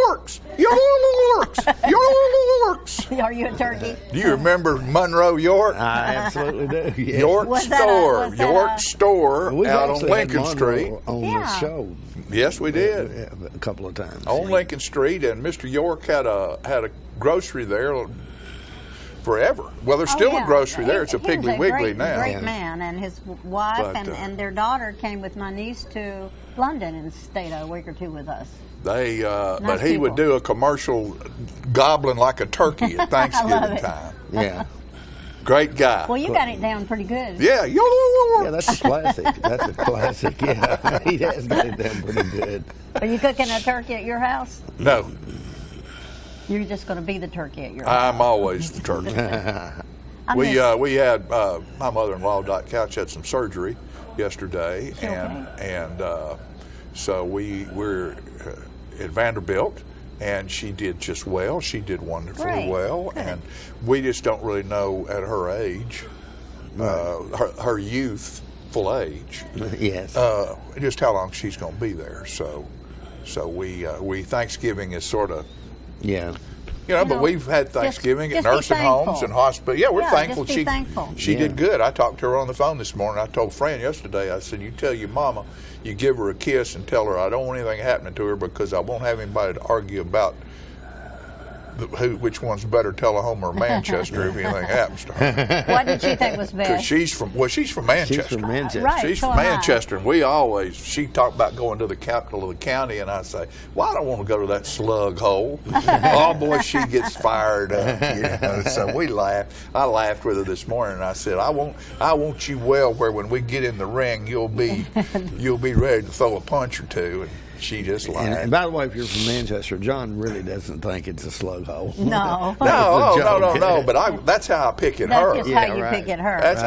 Yorks, Yorks. Are you a turkey? Do you remember Monroe, York? I absolutely do. Yeah. York Store, York Store We've out on actually had Lincoln Monroe Street. on the show. Yes, we did. Yeah, a couple of times. On Lincoln Street, and Mr. York had a grocery there forever. Well, there's still a grocery there. It's a Piggly Wiggly now. Great man, and his wife and their daughter came with my niece to London and stayed a week or two with us. They, nice but he would do a commercial gobbling like a turkey at Thanksgiving time. Yeah. Great guy. Well, you got it down pretty good. Yeah. Yeah, that's a classic. That's a classic. Yeah, he has got it down pretty good. Are you cooking a turkey at your house? No, You're just going to be the turkey at your house. I'm always the turkey. We had my mother-in-law, Dot Couch, had some surgery yesterday, and so we're at Vanderbilt, and she did just well. She did wonderfully well, and we just don't really know at her age, her youthful age, yes, just how long she's going to be there. So we Thanksgiving is sort of. Yeah. But we've had Thanksgiving just at nursing homes and hospitals. Yeah, we're thankful. Just be thankful. She did good. I talked to her on the phone this morning. I told Fran yesterday, I said, you tell your mama, you give her a kiss and tell her I don't want anything happening to her because I won't have anybody to argue about which one's better, Tullahoma or Manchester, if anything happens to her. What did she think was best? Because she's from Manchester. She's from Manchester. Right, She's so from am I. Manchester, and she talked about going to the capital of the county, and I say, well, I don't want to go to that slug hole. Oh, boy, she gets fired up. So we laughed. I laughed with her this morning, and I said, I want you well where when we get in the ring, you'll be ready to throw a punch or two. And she just laughed. And by the way, if you're from Manchester, John really doesn't think it's a slug hole. No. No. But that's how I pick at her. That's just how you pick at her. That's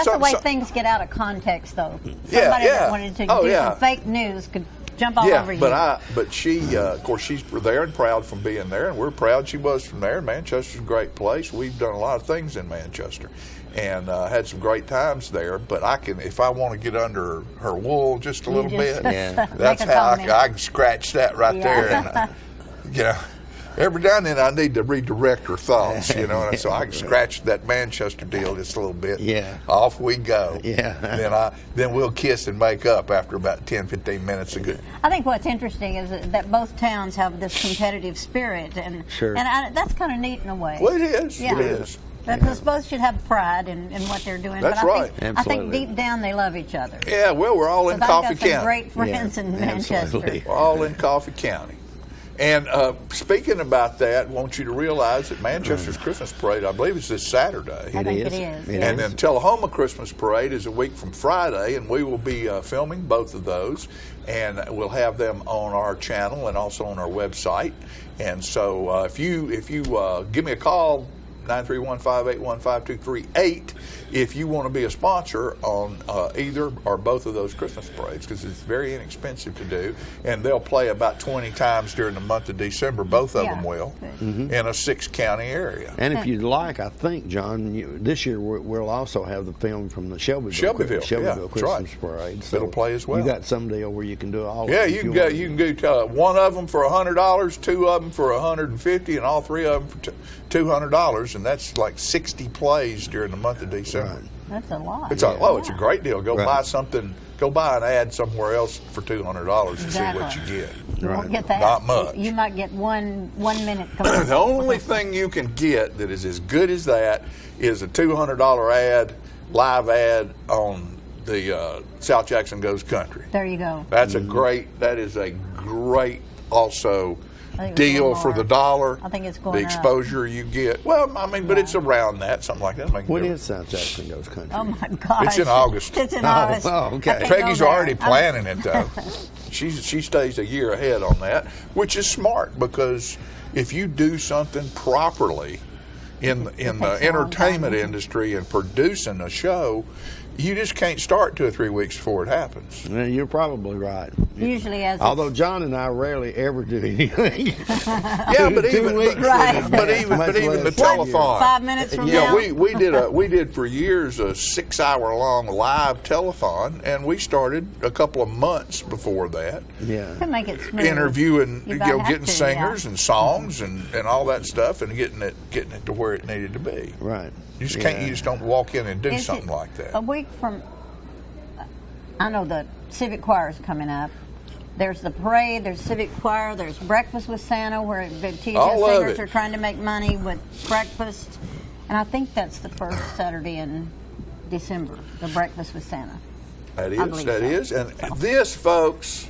the way things get out of context, though. Somebody that wanted to do some fake news could jump all over you. But she, of course, she's there and proud from being there, and we're proud she was from there. Manchester's a great place. We've done a lot of things in Manchester, and had some great times there. But if I want to get under her wool just a little bit, that's how I can scratch that right there. And every now and then I need to redirect her thoughts, and so I can scratch that Manchester deal just a little bit. Yeah. Off we go. Yeah. Then we'll kiss and make up after about 10, 15 minutes of good. I think what's interesting is that both towns have this competitive spirit, and that's kind of neat in a way. Well, it is. Yeah. It is. Because both should have pride in what they're doing. That's but right. I think deep down they love each other. Yeah, well, we're all in Coffee County. I've got some great friends in Manchester. Absolutely. We're all in Coffee County. And speaking about that, I want you to realize that Manchester's Christmas Parade, I believe, is this Saturday. I think it is. And then Tullahoma Christmas Parade is a week from Friday, and we will be filming both of those, and we'll have them on our channel and also on our website. And so if you give me a call, 931-581-5238, if you want to be a sponsor on either or both of those Christmas parades, because it's very inexpensive to do, and they'll play about 20 times during the month of December, both of them will, in a 6-county area. And if you'd like, I think, John, this year we'll also have the film from the Shelbyville Christmas Parade. So it'll play as well. You got some deal where you can do all. Yeah, you can do one of them for $100, two of them for $150, and all three of them for $200, and that's like 60 plays during the month of December. Right. That's a lot. It's a great deal. Go buy something. Go buy an ad somewhere else for $200 and see what you get. You won't get that. Not much. You might get one minute commercial. The only thing you can get that is as good as that is a $200 ad, live ad on the South Jackson Goes Country. There you go. That is a great also deal for the dollar. I think it's going the exposure you get. Well, I mean, but it's around that, something like that. What is South Jackson Goes Country? Oh my gosh! It's in August. It's in August. Oh, okay. Peggy's already planning it though. She stays a year ahead on that, which is smart because if you do something properly in the entertainment industry and producing a show, you just can't start 2 or 3 weeks before it happens. Yeah, you're probably right. Usually, although John and I rarely ever do anything. Yeah, but even the telethon. 5 minutes from now. we did for years a 6-hour-long live telethon, and we started a couple of months before that. Yeah, to make it smooth. Interviewing, getting singers and songs and all that stuff, and getting it to where it needed to be. Right. You just can't. You just don't walk in and do something like that. A week from, I know the civic choir is coming up. There's the parade. There's civic choir. There's breakfast with Santa, where the THS singers are trying to make money with breakfast. And I think that's the first Saturday in December. The breakfast with Santa. That is. And this, folks,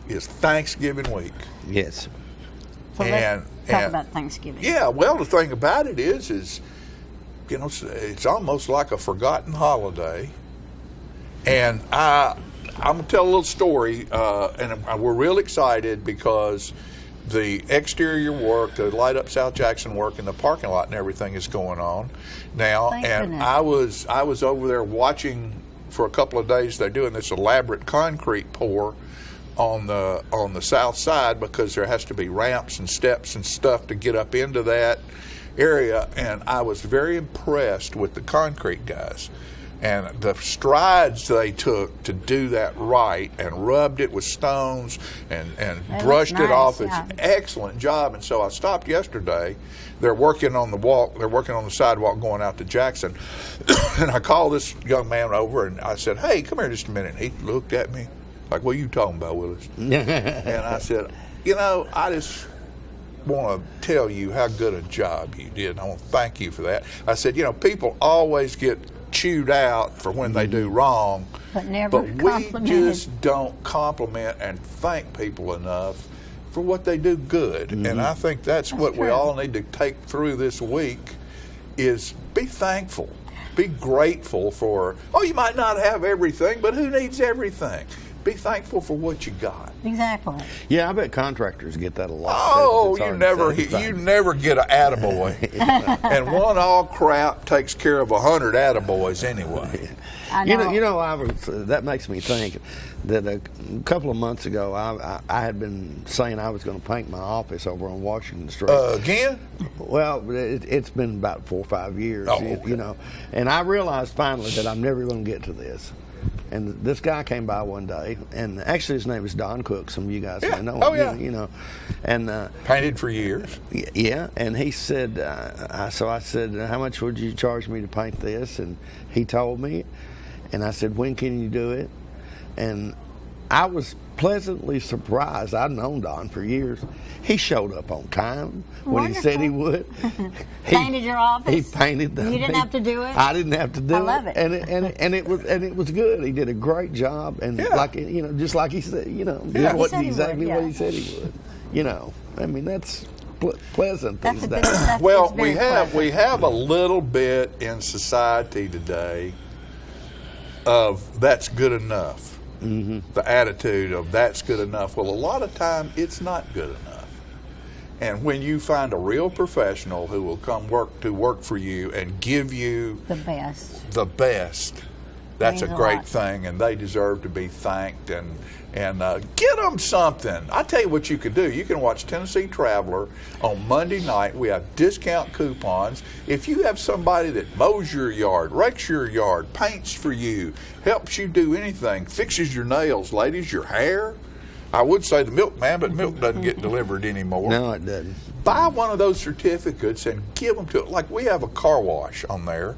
is Thanksgiving week. Yes. So let's talk about Thanksgiving. Yeah. Well, the thing about it is. It's almost like a forgotten holiday. And I'm going to tell a little story, and we're real excited because the exterior work, the Light Up South Jackson work in the parking lot and everything is going on now. Thank goodness. I was over there watching for a couple of days. They're doing this elaborate concrete pour on the south side because there has to be ramps and steps and stuff to get up into that area, and I was very impressed with the concrete guys and the strides they took to do that right, and rubbed it with stones and brushed it off. It's an excellent job. And so I stopped yesterday. They're working on the sidewalk going out to Jackson, and I called this young man over and I said, "Hey, come here just a minute." And he looked at me like, "What are you talking about, Willis?" And I said, I just want to tell you how good a job you did. I want to thank you for that. I said, people always get chewed out for when they do wrong, but we just don't compliment and thank people enough for what they do good. And I think that's what we all need to take through this week is be thankful. Be grateful for, you might not have everything, but who needs everything? Be thankful for what you got. Exactly. Yeah, I bet contractors get that a lot. Oh, you never get an attaboy. And one all crap takes care of 100 attaboys anyway. I know. That makes me think that a couple of months ago, I had been saying I was going to paint my office over on Washington Street. Again? Well, it's been about 4 or 5 years, okay. And I realized finally that I'm never going to get to this. And this guy came by one day, and actually his name is Don Cook. Some of you guys may know him. Oh, yeah. And painted for years. Yeah, and he said, so I said, how much would you charge me to paint this? And he told me, and I said, when can you do it? And I was pleasantly surprised. I'd known Don for years. He showed up on time when he said he would. Painted your office. He painted them. You didn't have to do it. I didn't have to do it. I love it. And it was good. He did a great job, and just like he said, did what he said he would. I mean that's pleasant these days. Well, we have a little bit in society today of that's good enough. Mm-hmm. The attitude of that's good enough. Well, a lot of time it's not good enough. And when you find a real professional who will come work for you and give you the best, that's a great thing, and they deserve to be thanked. And get them something. I tell you what you could do. You can watch Tennessee Traveler on Monday night. We have discount coupons. If you have somebody that mows your yard, rakes your yard, paints for you, helps you do anything, fixes your nails, ladies, your hair. I would say the milkman, but milk doesn't get delivered anymore. No, it doesn't. Buy one of those certificates and give them to it. Like we have a car wash on there.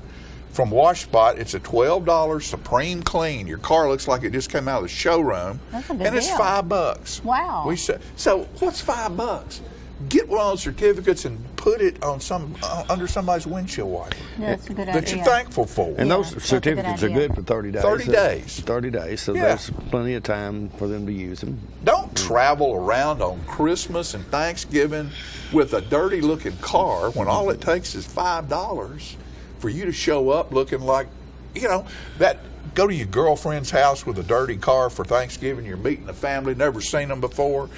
From Wash Spot, it's a $12 Supreme Clean. Your car looks like it just came out of the showroom. That's a good and it's deal. $5. Wow. So what's $5? Get one of those certificates and put it on under somebody's windshield wiper. That's a good idea. That you're thankful for. And those certificates are good for 30 days. 30 days. 30 days, so there's plenty of time for them to use them. Don't travel around on Christmas and Thanksgiving with a dirty-looking car when all it takes is $5 for you to show up looking like, go to your girlfriend's house with a dirty car for Thanksgiving. You're meeting the family, never seen them before,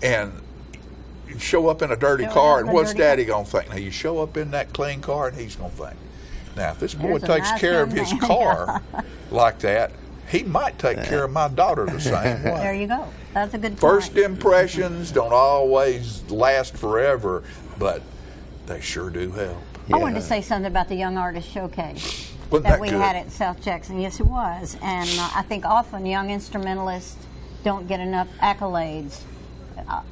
and show up in a dirty car, and what's Daddy going to think? Now, you show up in that clean car, and he's going to think. Now, if this boy There's a takes nice care of young his man. car like that, he might take care of my daughter the same way. There you go. That's a good First point. impressions don't always last forever, but they sure do help. I wanted to say something about the Young Artist Showcase Wasn't that that we good? had at South Jackson. Yes, it was. And I think often young instrumentalists don't get enough accolades.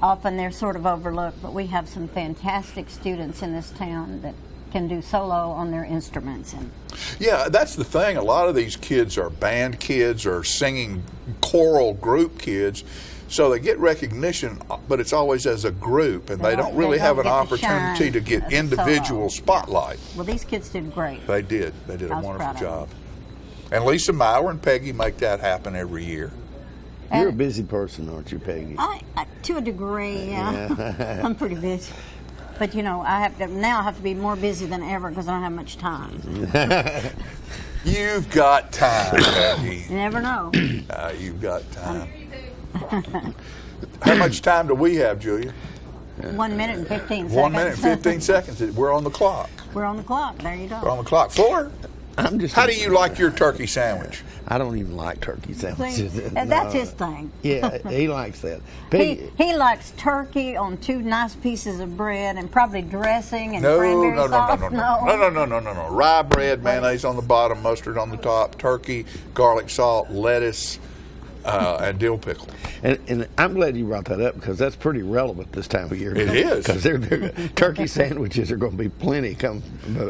Often they're sort of overlooked, but we have some fantastic students in this town that can do solo on their instruments. And Yeah, that's the thing. A lot of these kids are band kids or singing choral group kids, so they get recognition, but it's always as a group, and they don't really have an get to opportunity shine to get as a individual solo. spotlight. well, these kids did great. They did. They did I a was wonderful proud of job. And Lisa Maurer and Peggy make that happen every year. You're a busy person, aren't you, Peggy? To a degree, yeah. I'm pretty busy. But you know, I have to be more busy than ever because I don't have much time. You've got time, Peggy. You never know. You've got time. How much time do we have, Julia? 1 minute and 15 seconds. 1 minute and 15 seconds. We're on the clock. We're on the clock. There you go. We're on the clock. Fuller, I'm just. how do you like your turkey sandwich? I don't even like turkey sandwiches. See, that's his thing. Yeah, he likes that. He, Peggy, he likes turkey on 2 nice pieces of bread and probably dressing and No, cranberry no, no, sauce. no. Rye bread, mayonnaise on the bottom, mustard on the top, turkey, garlic salt, lettuce, and dill pickle. and I'm glad you brought that up because that's pretty relevant this time of year. It is. Because turkey sandwiches are going to be plenty come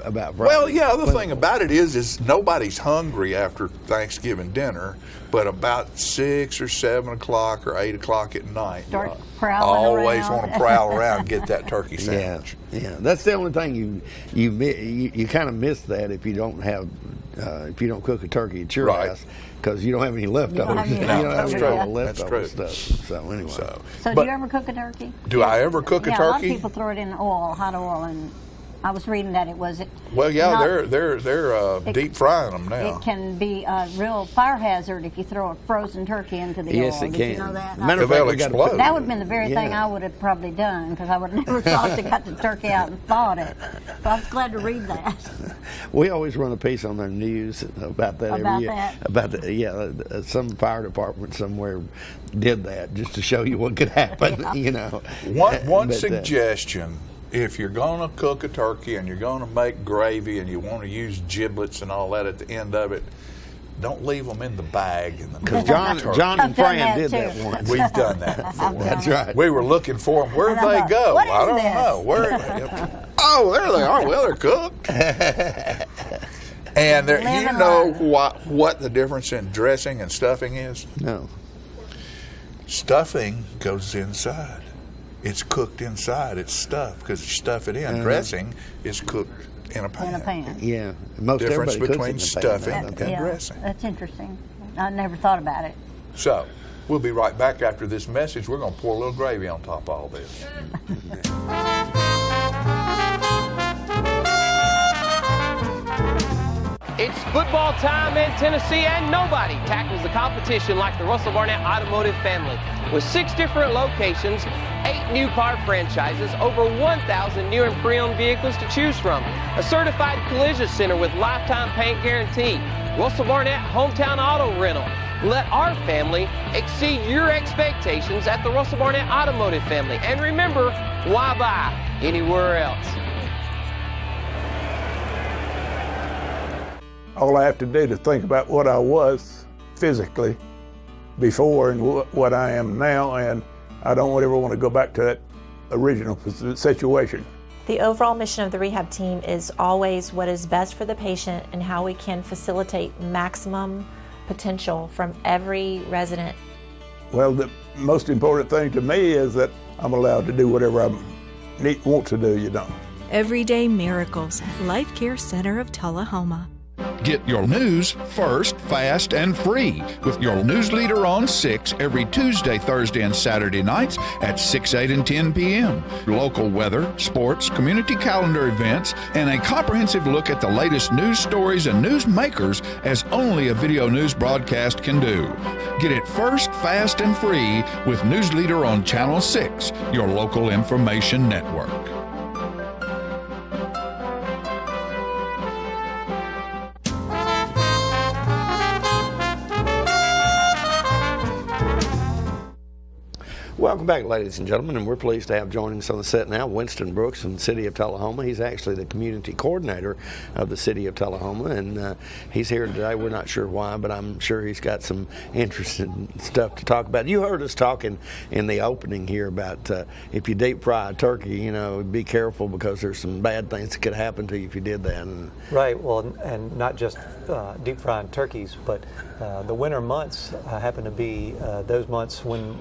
about Friday. Well, yeah, the thing about it is nobody's hungry after Thanksgiving dinner, but about 6 or 7 o'clock or 8 o'clock at night, Start you prowling always around. want to prowl around and get that turkey Yeah, sandwich. yeah. That's the only thing you kind of miss that if you don't have if you don't cook a turkey at your Right. house because you don't have any leftovers. have any You don't have leftovers, any yeah. leftover That's true. stuff. So anyway, So, So but do you ever cook a turkey? do I ever cook a Yeah, a lot of turkey? people throw it in oil, hot oil, and I was reading that it was. Well, yeah, not- they're deep frying them now. It can be a real fire hazard if you throw a frozen turkey into the yes, oil. it Did can. you know that? Matter of They'll fact, we gotta explode. put- That would have been the very thing Yeah. I would have probably done because I would have never thought to got the turkey out and thawed it. So I was glad to read that. We always run a piece on their news about that About every year. that? About the, yeah, some fire department somewhere did that just to show you what could happen. Yeah. You know. One But, suggestion: if you're going to cook a turkey and you're going to make gravy and you want to use giblets and all that at the end of it, don't leave them in the bag. Because John and I've done Fran that did too. that once. We've done that before. That's right. We were looking for them. Where'd And I they thought, go? what is I don't this? know. Where? Oh, there they are. Well, they're cooked. And there, Live you and know learn. what the difference in dressing and stuffing is? No. Stuffing goes inside. It's cooked inside. It's stuffed because you stuff it in. Dressing is cooked in a pan. In a pan. Yeah. Most Difference everybody cooks between in the pan, stuffing don't they? and dressing. That's interesting. I never thought about it. So, we'll be right back after this message. We're going to pour a little gravy on top of all this. It's football time in Tennessee, and nobody tackles the competition like the Russell Barnett Automotive family. With 6 different locations, 8 new car franchises, over 1,000 new and pre-owned vehicles to choose from, a certified collision center with lifetime paint guarantee, Russell Barnett Hometown Auto Rental. Let our family exceed your expectations at the Russell Barnett Automotive family. And remember, why buy anywhere else? All I have to do to think about what I was physically before and what I am now, and I don't ever want to go back to that original situation. The overall mission of the rehab team is always what is best for the patient and how we can facilitate maximum potential from every resident. Well, the most important thing to me is that I'm allowed to do whatever I want to do, you know. Everyday Miracles, Life Care Center of Tullahoma. Get your news first, fast, and free with your news leader on 6 every Tuesday, Thursday, and Saturday nights at 6, 8, and 10 p.m. Local weather, sports, community calendar events, and a comprehensive look at the latest news stories and news makers as only a video news broadcast can do. Get it first, fast, and free with News Leader on Channel 6, your local information network. Welcome back, ladies and gentlemen, and we're pleased to have joining us on the set now Winston Brooks from the City of Tullahoma. He's actually the community coordinator of the City of Tullahoma, and he's here today. We're not sure why, but I'm sure he's got some interesting stuff to talk about. You heard us talking in the opening here about if you deep fry a turkey, you know, be careful because there's some bad things that could happen to you if you did that. Right. Well, and not just deep frying turkeys, but the winter months happen to be those months when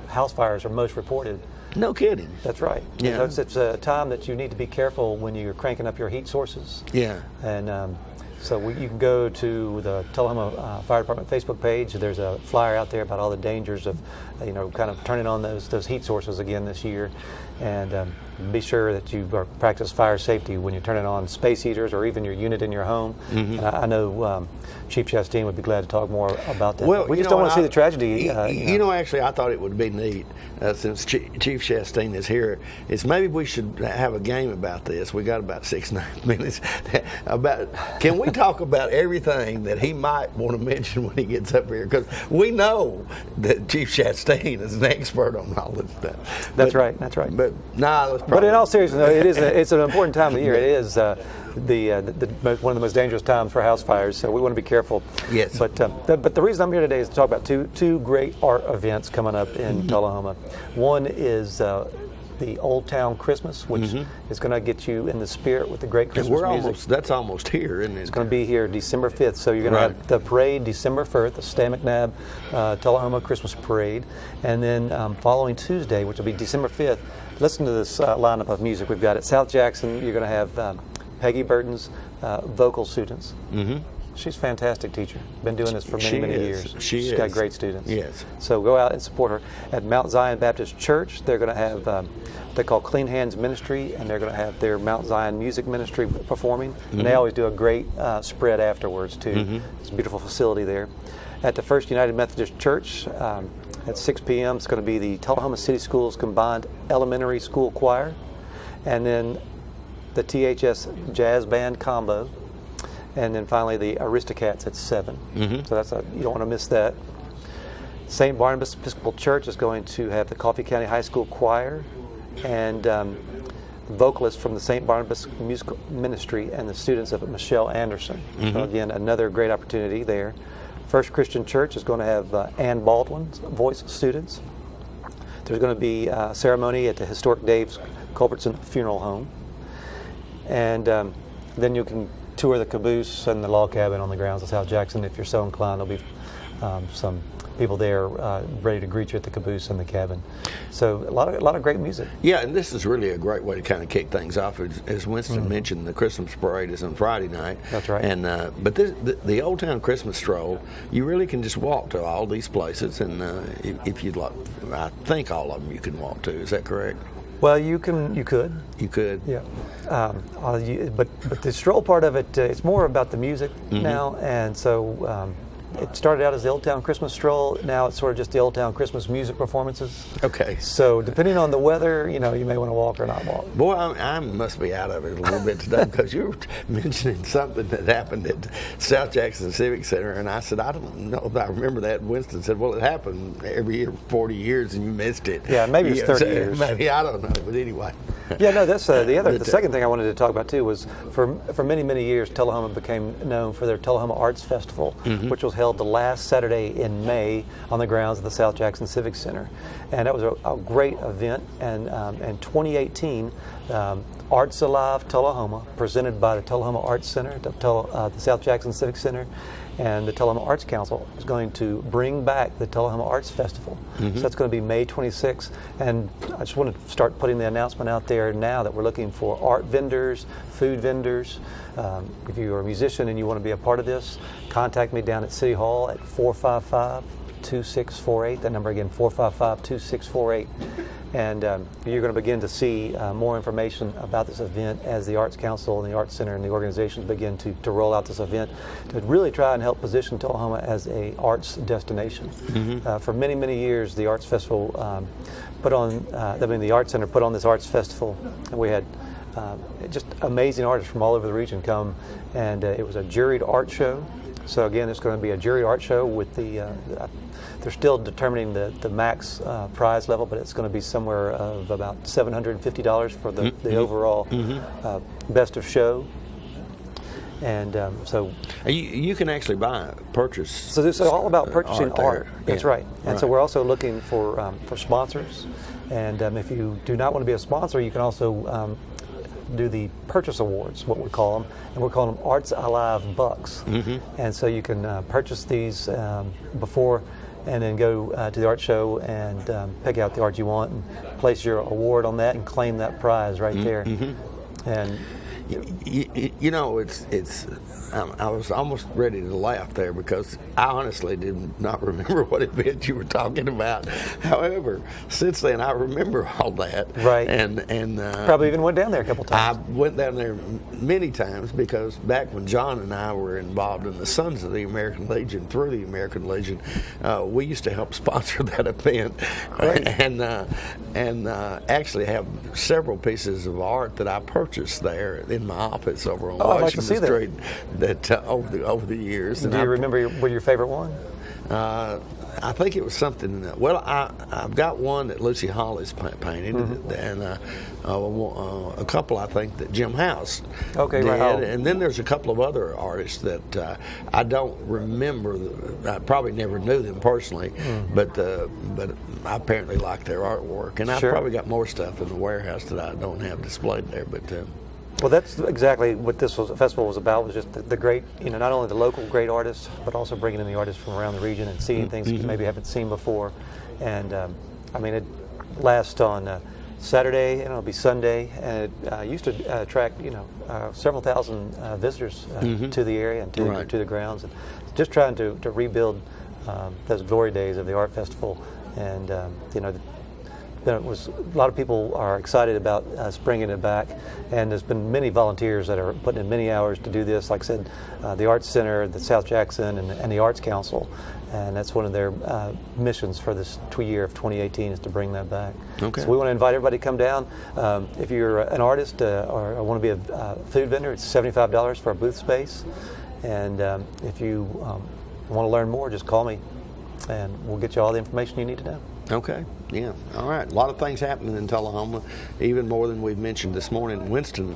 house fires are most reported. No kidding. That's right. Yeah. It's a time that you need to be careful when you're cranking up your heat sources. Yeah. And so you can go to the Tullahoma Fire Department Facebook page. There's a flyer out there about all the dangers of, kind of turning on those heat sources again this year. And be sure that you practice fire safety when you're turning on space heaters or even your unit in your home. Mm-hmm. And I know Chief Chastain would be glad to talk more about that. Well, we just don't want to see the tragedy. Actually, I thought it would be neat since Chief Chastain is here. Is maybe we should have a game about this. We got about 6-9 minutes. Can we talk about everything that he might want to mention when he gets up here? Because we know that Chief Chastain is an expert on all this stuff. That's right. But in all seriousness, it's an important time of the year. It is one of the most dangerous times for house fires, so we want to be careful. Yes. But the reason I'm here today is to talk about two great art events coming up in Tullahoma. One is the Old Town Christmas, which is going to get you in the spirit with the great Christmas music. That's almost here, isn't it? It's going to be here December 5th. So you're going to have the parade December 1st, the Stan McNabb Tullahoma Christmas Parade. And then following Tuesday, which will be December 5th, listen to this lineup of music we've got. At South Jackson, you're going to have Peggy Burton's vocal students. Mm-hmm. She's a fantastic teacher. Been doing this for many years. She's got great students. Yes. So go out and support her. At Mount Zion Baptist Church, they're going to have what they call Clean Hands Ministry, and they're going to have their Mount Zion Music Ministry performing. Mm-hmm. And they always do a great spread afterwards, too. Mm-hmm. It's a beautiful facility there. At the First United Methodist Church, at 6 p.m., it's going to be the Tullahoma City Schools Combined Elementary School Choir, and then the THS Jazz Band Combo, and then finally the Aristocats at 7. Mm-hmm. So you don't want to miss that. St. Barnabas Episcopal Church is going to have the Coffee County High School Choir and vocalists from the St. Barnabas Musical Ministry and the students of Michelle Anderson. Mm-hmm. So again, another great opportunity there. First Christian Church is going to have Ann Baldwin's voice students. There's going to be a ceremony at the historic Dave's Culbertson Funeral Home. And then you can tour the caboose and the log cabin on the grounds of South Jackson. If you're so inclined, there'll be some people there ready to greet you at the caboose and the cabin. So a lot of great music. Yeah, and this is really a great way to kind of kick things off. As Winston mentioned, the Christmas parade is on Friday night. That's right. And but the Old Town Christmas Stroll, you really can just walk to all these places, and if you'd like, I think all of them you can walk to. Is that correct? Well, you could. You could. Yeah. But the stroll part of it, it's more about the music now, and so it started out as the Old Town Christmas Stroll. Now it's sort of just the Old Town Christmas music performances. Okay. So depending on the weather, you may want to walk or not walk. Boy, I must be out of it a little bit today because you were mentioning something that happened at South Jackson Civic Center, and I said, I don't know if I remember that. Winston said, well, it happened every year for 40 years, and you missed it. Yeah, maybe it's 30 years. Maybe, I don't know, but anyway. Yeah, no, that's the second thing I wanted to talk about too was for many years Tullahoma became known for their Tullahoma Arts Festival, which was held the last Saturday in May on the grounds of the South Jackson Civic Center, and that was a great event. And in 2018, Arts Alive Tullahoma, presented by the Tullahoma Arts Center, the South Jackson Civic Center, and the Tullahoma Arts Council is going to bring back the Tullahoma Arts Festival. So that's going to be May 26th. And I just want to start putting the announcement out there now that we're looking for art vendors, food vendors. If you're a musician and you want to be a part of this, contact me down at City Hall at 455-2648. That number again, 455-2648. And you're going to begin to see more information about this event as the Arts Council and the Arts Center and the organizations begin to roll out this event to really try and help position Tullahoma as a arts destination. For many years, the Arts Festival the Arts Center put on this Arts Festival, and we had just amazing artists from all over the region come, and it was a juried art show. So again, it's going to be a jury art show with the. They're still determining the max prize level, but it's going to be somewhere of about $750 for the overall best of show. And so you can actually purchase. So this is all about purchasing art. That's right. And so we're also looking for sponsors. And if you do not want to be a sponsor, you can also do the purchase awards, what we call them, and we're calling them Arts Alive Bucks. And so you can purchase these before, and then go to the art show and pick out the art you want and place your award on that and claim that prize right there. And you know, I was almost ready to laugh there because I honestly did not remember what event you were talking about. However, since then I remember all that. Right. And probably even went down there a couple times. I went down there many times because back when John and I were involved in the Sons of the American Legion, through the American Legion, we used to help sponsor that event. Right. And actually have several pieces of art that I purchased there in my office over on Washington Street that over the years. Do you remember your favorite one? I think it was something. I've got one that Lucy Hollis painted, and a couple I think that Jim House did, and then there's a couple of other artists that I don't remember. I probably never knew them personally, but I apparently like their artwork, and I've probably got more stuff in the warehouse that I don't have displayed there, but. Well, that's exactly what this festival was about, was just the great, not only the local great artists, but also bringing in the artists from around the region and seeing things you maybe haven't seen before. And, it lasts on Saturday, and it'll be Sunday, and it used to attract, several thousand visitors to the area and to the grounds. And just trying to rebuild those glory days of the art festival. And, a lot of people are excited about us bringing it back, and there's been many volunteers that are putting in many hours to do this. Like I said, the Arts Center, the South Jackson, and the Arts Council, and that's one of their missions for this year of 2018 is to bring that back. Okay. So we want to invite everybody to come down. If you're an artist or want to be a food vendor, it's $75 for a booth space. And if you want to learn more, just call me, and we'll get you all the information you need to know. Okay, yeah, all right. A lot of things happening in Tullahoma, even more than we've mentioned this morning. Winston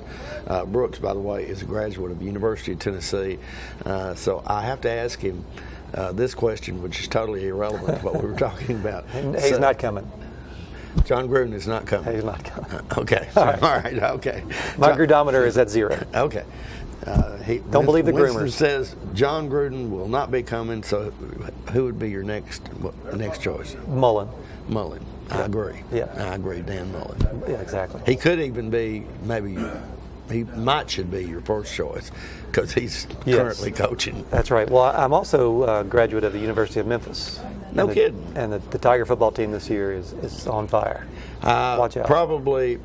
Brooks, by the way, is a graduate of the University of Tennessee, so I have to ask him this question, which is totally irrelevant to what we were talking about. He's not coming. John Gruden is not coming. He's not coming. Okay, all right, okay. My grudometer is at 0. Okay. Don't believe the Winston groomers. Says John Gruden will not be coming, so who would be your next choice? Mullen. I agree. Yeah. I agree, Dan Mullen. Yeah, exactly. He could even be, should be your first choice because he's currently coaching. That's right. Well, I'm also a graduate of the University of Memphis. No kidding. And the Tiger football team this year is on fire. Watch out. Probably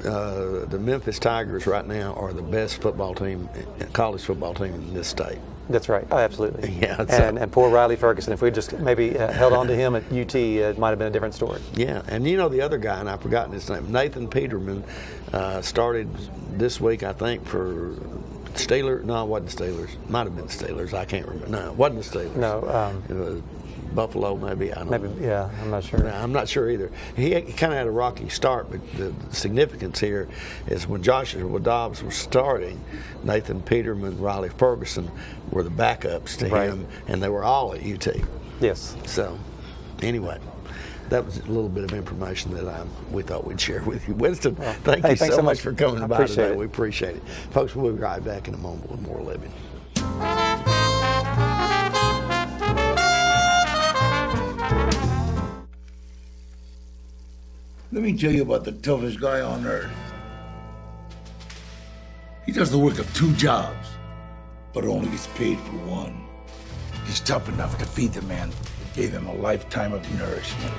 the Memphis Tigers right now are the best college football team in this state. That's right. Oh, absolutely. Yeah. And poor Riley Ferguson. If we just maybe held on to him at UT, it might have been a different story. Yeah. And the other guy, and I've forgotten his name, Nathan Peterman, started this week, I think, for Steelers. No, it wasn't Steelers. Might have been Steelers. I can't remember. No, it wasn't the Steelers. No. It was Buffalo, maybe. I don't know. Yeah, I'm not sure. I'm not sure either. He kind of had a rocky start, but the significance here is when Joshua Dobbs was starting, Nathan Peterman, Riley Ferguson were the backups to him, and they were all at UT. Yes. So, anyway, that was a little bit of information that we thought we'd share with you. Winston, thank you so much for coming by today. We appreciate it. Folks, we'll be right back in a moment with more living. Let me tell you about the toughest guy on earth. He does the work of 2 jobs, but only gets paid for one. He's tough enough to feed the man that gave him a lifetime of nourishment.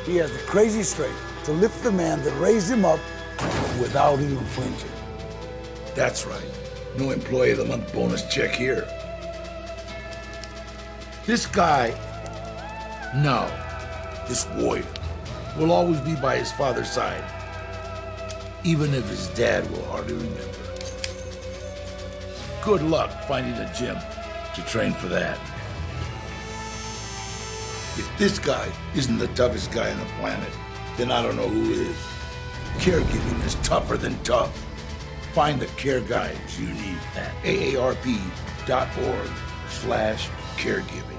He has the crazy strength to lift the man that raised him up without even flinching. That's right. No employee of the month bonus check here. This guy, this warrior, will always be by his father's side, even if his dad will hardly remember. good luck finding a gym to train for that. If this guy isn't the toughest guy on the planet, then I don't know who is. Caregiving is tougher than tough. Find the care guides you need at aarp.org/caregiving.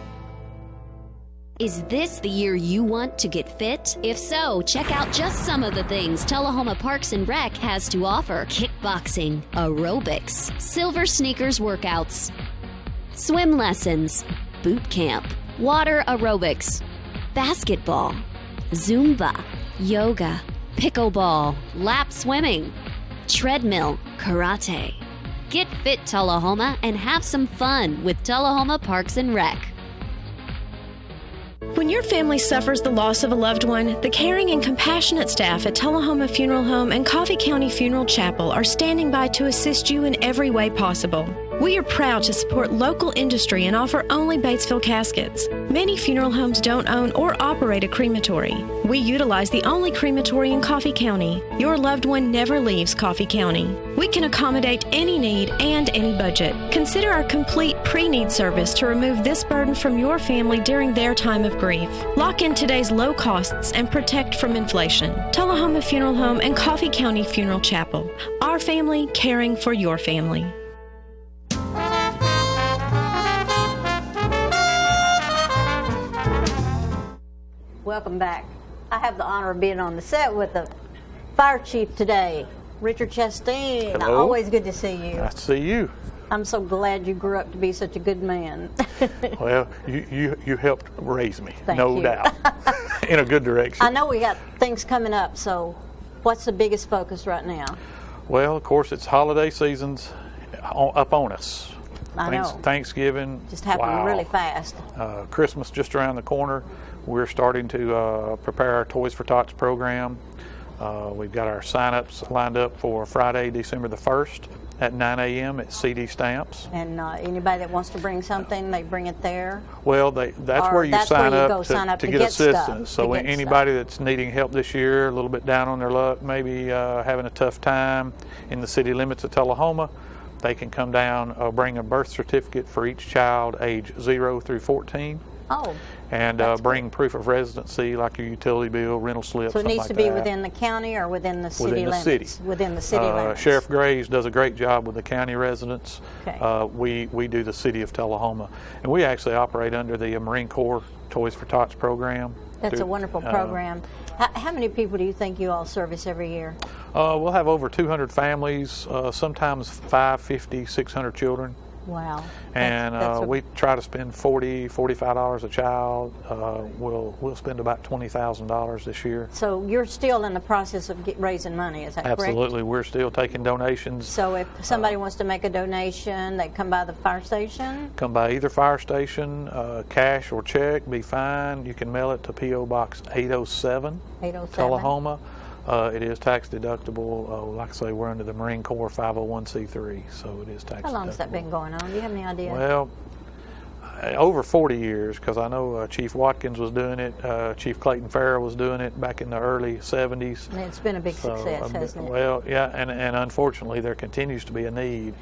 Is this the year you want to get fit? If so, check out just some of the things Tullahoma Parks and Rec has to offer. Kickboxing, aerobics, silver sneakers workouts, swim lessons, boot camp, water aerobics, basketball, Zumba, yoga, pickleball, lap swimming, treadmill, karate. Get fit, Tullahoma, and have some fun with Tullahoma Parks and Rec. When your family suffers the loss of a loved one, the caring and compassionate staff at Tullahoma Funeral Home and Coffee County Funeral Chapel are standing by to assist you in every way possible. We are proud to support local industry and offer only Batesville caskets. Many funeral homes don't own or operate a crematory. We utilize the only crematory in Coffee County. Your loved one never leaves Coffee County. We can accommodate any need and any budget. Consider our complete pre-need service to remove this burden from your family during their time of grief. Lock in today's low costs and protect from inflation. Tullahoma Funeral Home and Coffee County Funeral Chapel. Our family caring for your family. Welcome back. I have the honor of being on the set with the fire chief today, Richard Chastain. Hello. Always good to see you. Nice to see you. I'm so glad you grew up to be such a good man. Well, you helped raise me, Thank no you. doubt, in a good direction. I know we got things coming up, so what's the biggest focus right now? Well, of course, it's holiday season's up on us. I know. Thanksgiving. Just happened really fast. Christmas just around the corner. We're starting to prepare our Toys for Tots program. We've got our sign-ups lined up for Friday, December the 1st at 9 a.m. at CD Stamps. And anybody that wants to bring something, they bring it there? Well, that's where you sign up to get assistance. Stuff, so anybody that's needing help this year, a little bit down on their luck, maybe having a tough time in the city limits of Tullahoma, they can come down, bring a birth certificate for each child age 0 through 14. Oh. And bring proof of residency, like your utility bill, rental slip, so it something needs like to be that. within the county or within the city limits? Within the city limits. Sheriff Graves does a great job with the county residents. Okay. We do the city of Tullahoma. And we actually operate under the Marine Corps Toys for Tots program. That's a wonderful program. How many people do you think you all service every year? We'll have over 200 families, sometimes 550, 600 children. Wow. And we try to spend $40, $45 a child. We'll spend about $20,000 this year. So you're still in the process of raising money, is that correct? Absolutely. We're still taking donations. So if somebody wants to make a donation, they come by the fire station? Come by either fire station, cash or check, be fine. You can mail it to P.O. Box 807, Tullahoma. It is tax deductible. Like I say, we're under the Marine Corps 501c3, so it is tax deductible. How long has that been going on? Do you have any idea? Well, over 40 years, because I know Chief Watkins was doing it, Chief Clayton Farrell was doing it back in the early 70s. And it's been a big success, hasn't it? Well, yeah, and unfortunately there continues to be a need.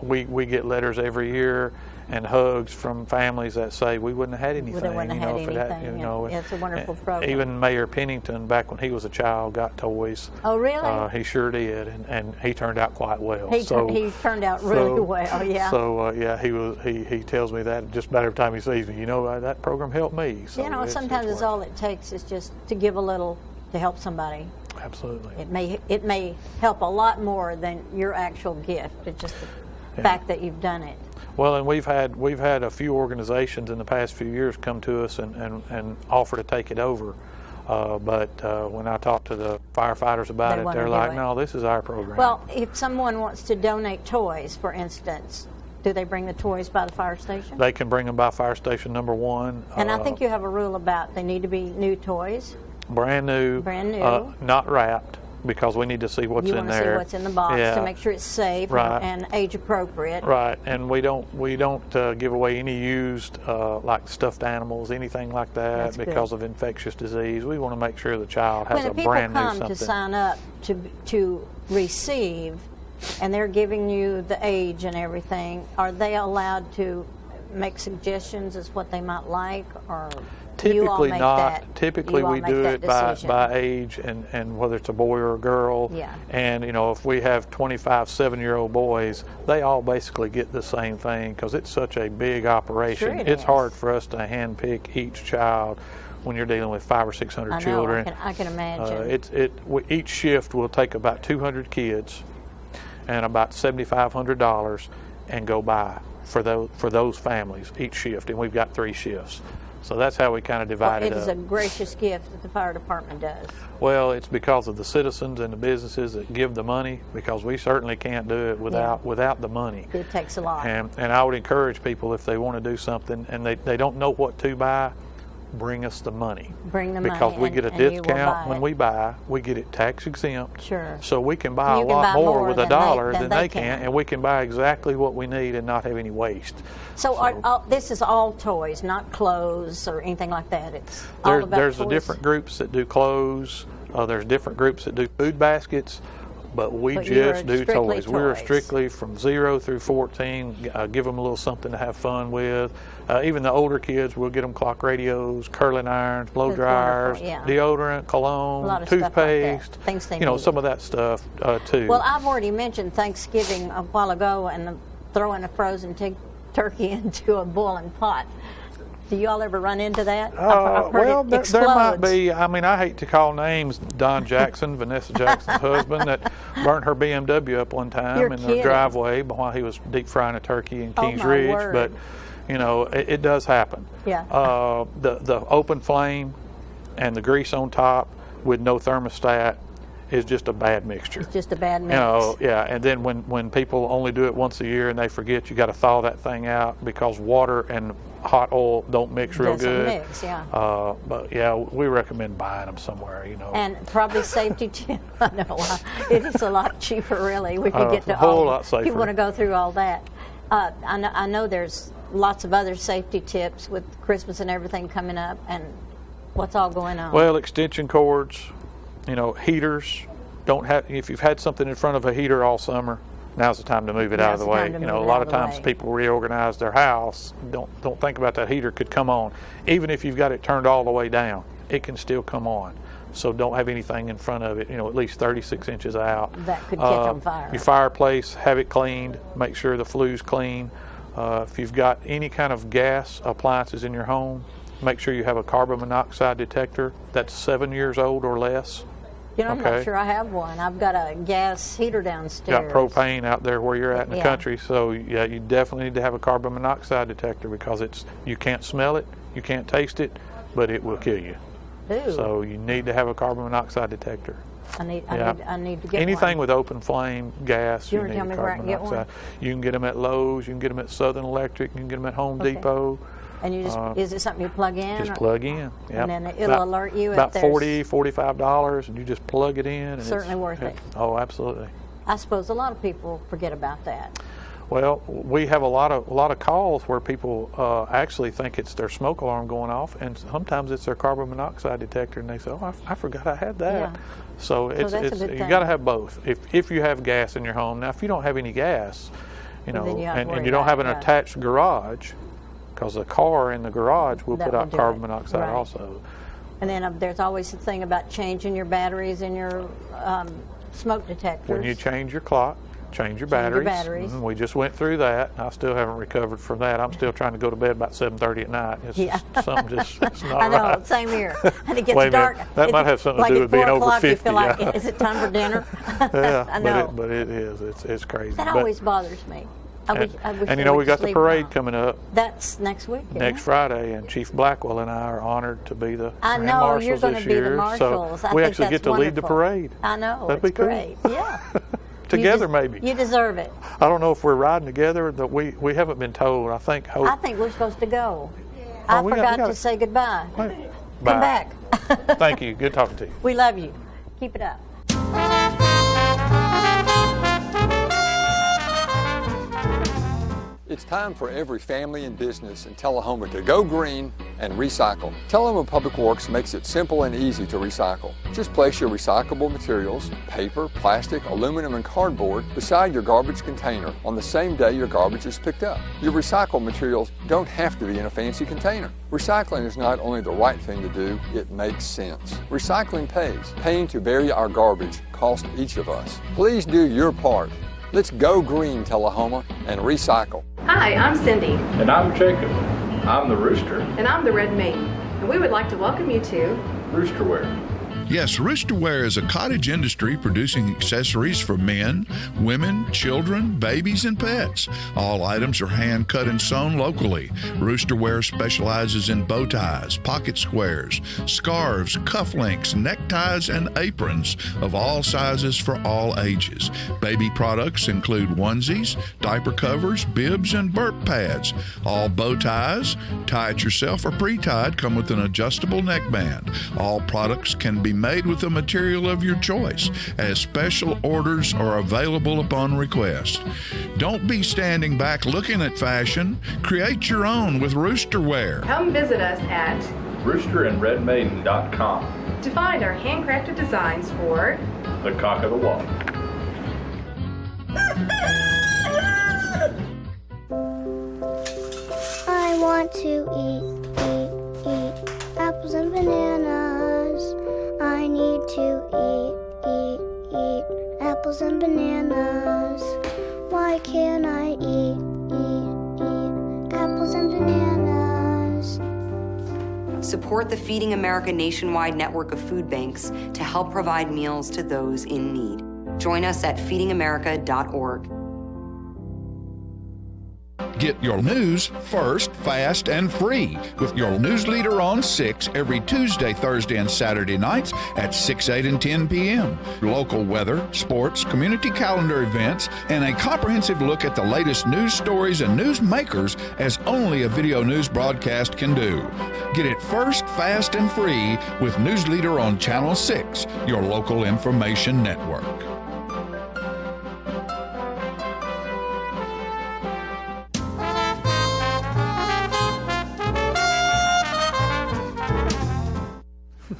We get letters every year and hugs from families that say we wouldn't have had anything. We wouldn't have had anything. It's a wonderful program. Even Mayor Pennington, back when he was a child, got toys. Oh, really? He sure did, and he turned out quite well. He turned out really well, yeah. So he tells me that just about every time he sees me. That program helped me. So sometimes it's all it takes is just to give a little to help somebody. Absolutely. It may help a lot more than your actual gift. It's just the fact that you've done it. Well, and we've had a few organizations in the past few years come to us and offer to take it over. But when I talk to the firefighters about it, they're like, no, this is our program. Well, if someone wants to donate toys, for instance, do they bring the toys by the fire station? They can bring them by fire station number 1. And I think you have a rule about they need to be new toys. Brand new. Not wrapped, because we need to see what's in there. You want to see what's in the box to make sure it's safe and age appropriate. Right, and we don't give away any used like stuffed animals, anything like that, because of infectious disease. We want to make sure the child has a brand new something. When people come to sign up to receive, and they're giving you the age and everything, are they allowed to make suggestions as what they might like, or typically not? Typically we do it by age and whether it's a boy or a girl. Yeah. And if we have 25 7-year-old boys, they all basically get the same thing because it's such a big operation. Sure it's hard for us to handpick each child when you're dealing with 500 or 600 children. I can imagine. Each shift will take about 200 kids and about $7,500 and go by for those families each shift, and we've got 3 shifts. So that's how we kind of divide it up. It is a gracious gift that the fire department does. Well, it's because of the citizens and the businesses that give the money, because we certainly can't do it without the money. It takes a lot. And I would encourage people, if they want to do something and they don't know what to buy, bring us the money. Bring the money. Because we get a discount when we buy. We get it tax exempt. Sure. So we can buy a lot more with $1 than they can, and we can buy exactly what we need and not have any waste. So this is all toys, not clothes or anything like that. It's all about there's toys. Different groups that do clothes. There's different groups that do food baskets. But we just do toys. We're strictly from 0 through 14. Give them a little something to have fun with. Even the older kids, we'll get them clock radios, curling irons, blow dryers, deodorant, cologne, toothpaste. Things they need. Some of that stuff too. Well, I've already mentioned Thanksgiving a while ago and throwing a frozen turkey into a boiling pot. Do you all ever run into that? Well, there might be. I mean, I hate to call names. Don Jackson, Vanessa Jackson's husband, that burnt her BMW up one time the driveway while he was deep frying a turkey in Kings Ridge. Word. But, it does happen. Yeah. The open flame and the grease on top with no thermostat is just a bad mixture. It's just a bad mix. And then when people only do it once a year and they forget, you got to thaw that thing out because water and hot oil don't mix real good. Mix, yeah. But yeah, we recommend buying them somewhere, And probably safety too. No, it is a lot cheaper, really. We could get to a whole lot safer. If you want to go through all that. I know there's lots of other safety tips with Christmas and everything coming up, and what's all going on. Well, extension cords, heaters. If you've had something in front of a heater all summer, now's the time to move it out of the way. A lot of times people reorganize their house, don't think about that heater could come on. Even if you've got it turned all the way down, it can still come on. So don't have anything in front of it, at least 36 inches out. That could catch on fire. Your fireplace, have it cleaned. Make sure the flue's clean. If you've got any kind of gas appliances in your home, make sure you have a carbon monoxide detector that's 7 years old or less. I'm not sure I have one. I've got a gas heater downstairs. Got propane out there where you're at in the country, so yeah, you definitely need to have a carbon monoxide detector because you can't smell it, you can't taste it, but it will kill you. Ooh. So you need to have a carbon monoxide detector. I need to get anything one. with open flame, gas, you need a carbon monoxide. You can get them at Lowe's, you can get them at Southern Electric, you can get them at Home Depot. And you is it something you plug in? Just plug in. Yep. And then it'll alert you about $40, $45, and you just plug it in. And certainly worth it. Oh, absolutely. I suppose a lot of people forget about that. Well, we have a lot of calls where people actually think it's their smoke alarm going off, and sometimes it's their carbon monoxide detector, and they say, "Oh, I forgot I had that." Yeah. So you got to have both. If you have gas in your home, now if you don't have any gas, and you don't have an attached garage, because the car in the garage will put out carbon monoxide also. And then there's always the thing about changing your batteries in your smoke detectors. When you change your clock, change your batteries. We just went through that. I still haven't recovered from that. I'm still trying to go to bed about 7:30 at night. Something just it's not I know, right. Same here. And it gets dark. That might have something to do with being over 50. You feel like, is it time for dinner? Yeah, I know. But it is. It's crazy. That always bothers me. I wish we got the parade coming up. That's next week. Next Friday, and Chief Blackwell and I are honored to be the Grand Marshals you're going to be the marshals. So we actually get to lead the parade. I know. That'd be cool. Great. Yeah. Together, maybe. You deserve it. I don't know if we're riding together. That we haven't been told. I think we're supposed to go. I forgot to say goodbye. Bye. Come back. Thank you. Good talking to you. We love you. Keep it up. It's time for every family and business in Tullahoma to go green and recycle. Tullahoma Public Works makes it simple and easy to recycle. Just place your recyclable materials, paper, plastic, aluminum, and cardboard beside your garbage container on the same day your garbage is picked up. Your recycled materials don't have to be in a fancy container. Recycling is not only the right thing to do, it makes sense. Recycling pays. Paying to bury our garbage costs each of us. Please do your part. Let's go green, Tullahoma, and recycle. Hi, I'm Cindy. And I'm Jacob. I'm the Rooster. And I'm the Red Mane. And we would like to welcome you to Roosterwear. Yes, Roosterwear is a cottage industry producing accessories for men, women, children, babies, and pets. All items are hand cut and sewn locally. Roosterwear specializes in bow ties, pocket squares, scarves, cufflinks, neckties, and aprons of all sizes for all ages. Baby products include onesies, diaper covers, bibs, and burp pads. All bow ties, tie it yourself or pre-tied, come with an adjustable neckband. All products can be made with the material of your choice, as special orders are available upon request. Don't be standing back looking at fashion. Create your own with Roosterwear. Come visit us at roosterandredmaiden.com to find our handcrafted designs for the cock of the walk. I want to eat apples and bananas. I need to eat apples and bananas. Why can't I eat apples and bananas? Support the Feeding America nationwide network of food banks to help provide meals to those in need. Join us at feedingamerica.org. Get your news first, fast, and free with your news leader on 6 every Tuesday, Thursday, and Saturday nights at 6, 8, and 10 p.m. Local weather, sports, community calendar events, and a comprehensive look at the latest news stories and news makers as only a video news broadcast can do. Get it first, fast, and free with News Leader on Channel 6, your local information network.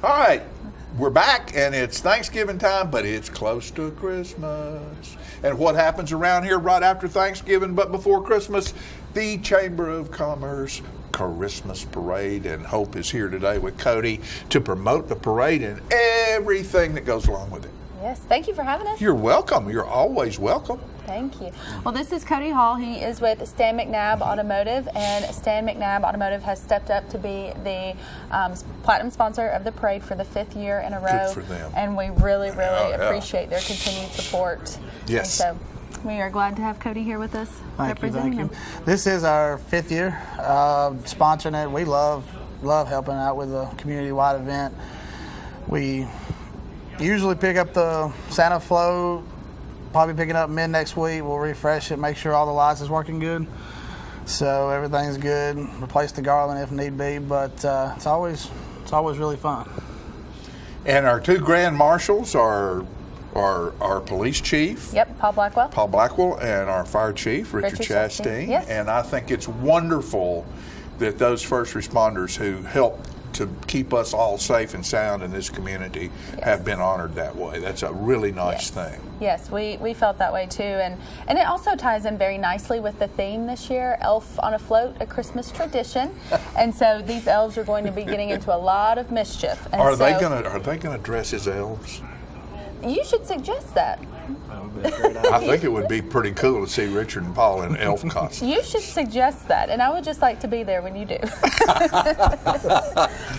All right, we're back, and it's Thanksgiving time, but it's close to Christmas. And what happens around here right after Thanksgiving but before Christmas? The Chamber of Commerce Christmas Parade, and Hope is here today with Cody to promote the parade and everything that goes along with it. Yes, thank you for having us. You're welcome. You're always welcome. Thank you. Well, this is Cody Hall. He is with Stan McNabb Automotive, and Stan McNabb Automotive has stepped up to be the platinum sponsor of the parade for the 5th year in a row. Good for them. And we really appreciate their continued support. Yes. And so we are glad to have Cody here with us representing him. This is our 5th year sponsoring it. We love helping out with a community-wide event. We usually pick up the Santa float, probably picking up mid next week. We'll refresh it, make sure all the lights is working good, so everything's good. Replace the garland if need be, but it's always really fun. And our 2 grand marshals are our police chief. Yep, Paul Blackwell, and our fire chief, Richard Chastain. Yes. And I think it's wonderful that those first responders who help to keep us all safe and sound in this community have been honored that way. That's a really nice thing. Yes, we felt that way too, and it also ties in very nicely with the theme this year, Elf on a Float, a Christmas tradition. And so these elves are going to be getting into a lot of mischief. And are they gonna dress as elves? You should suggest that. I think it would be pretty cool to see Richard and Paul in elf costumes. You should suggest that, and I would just like to be there when you do.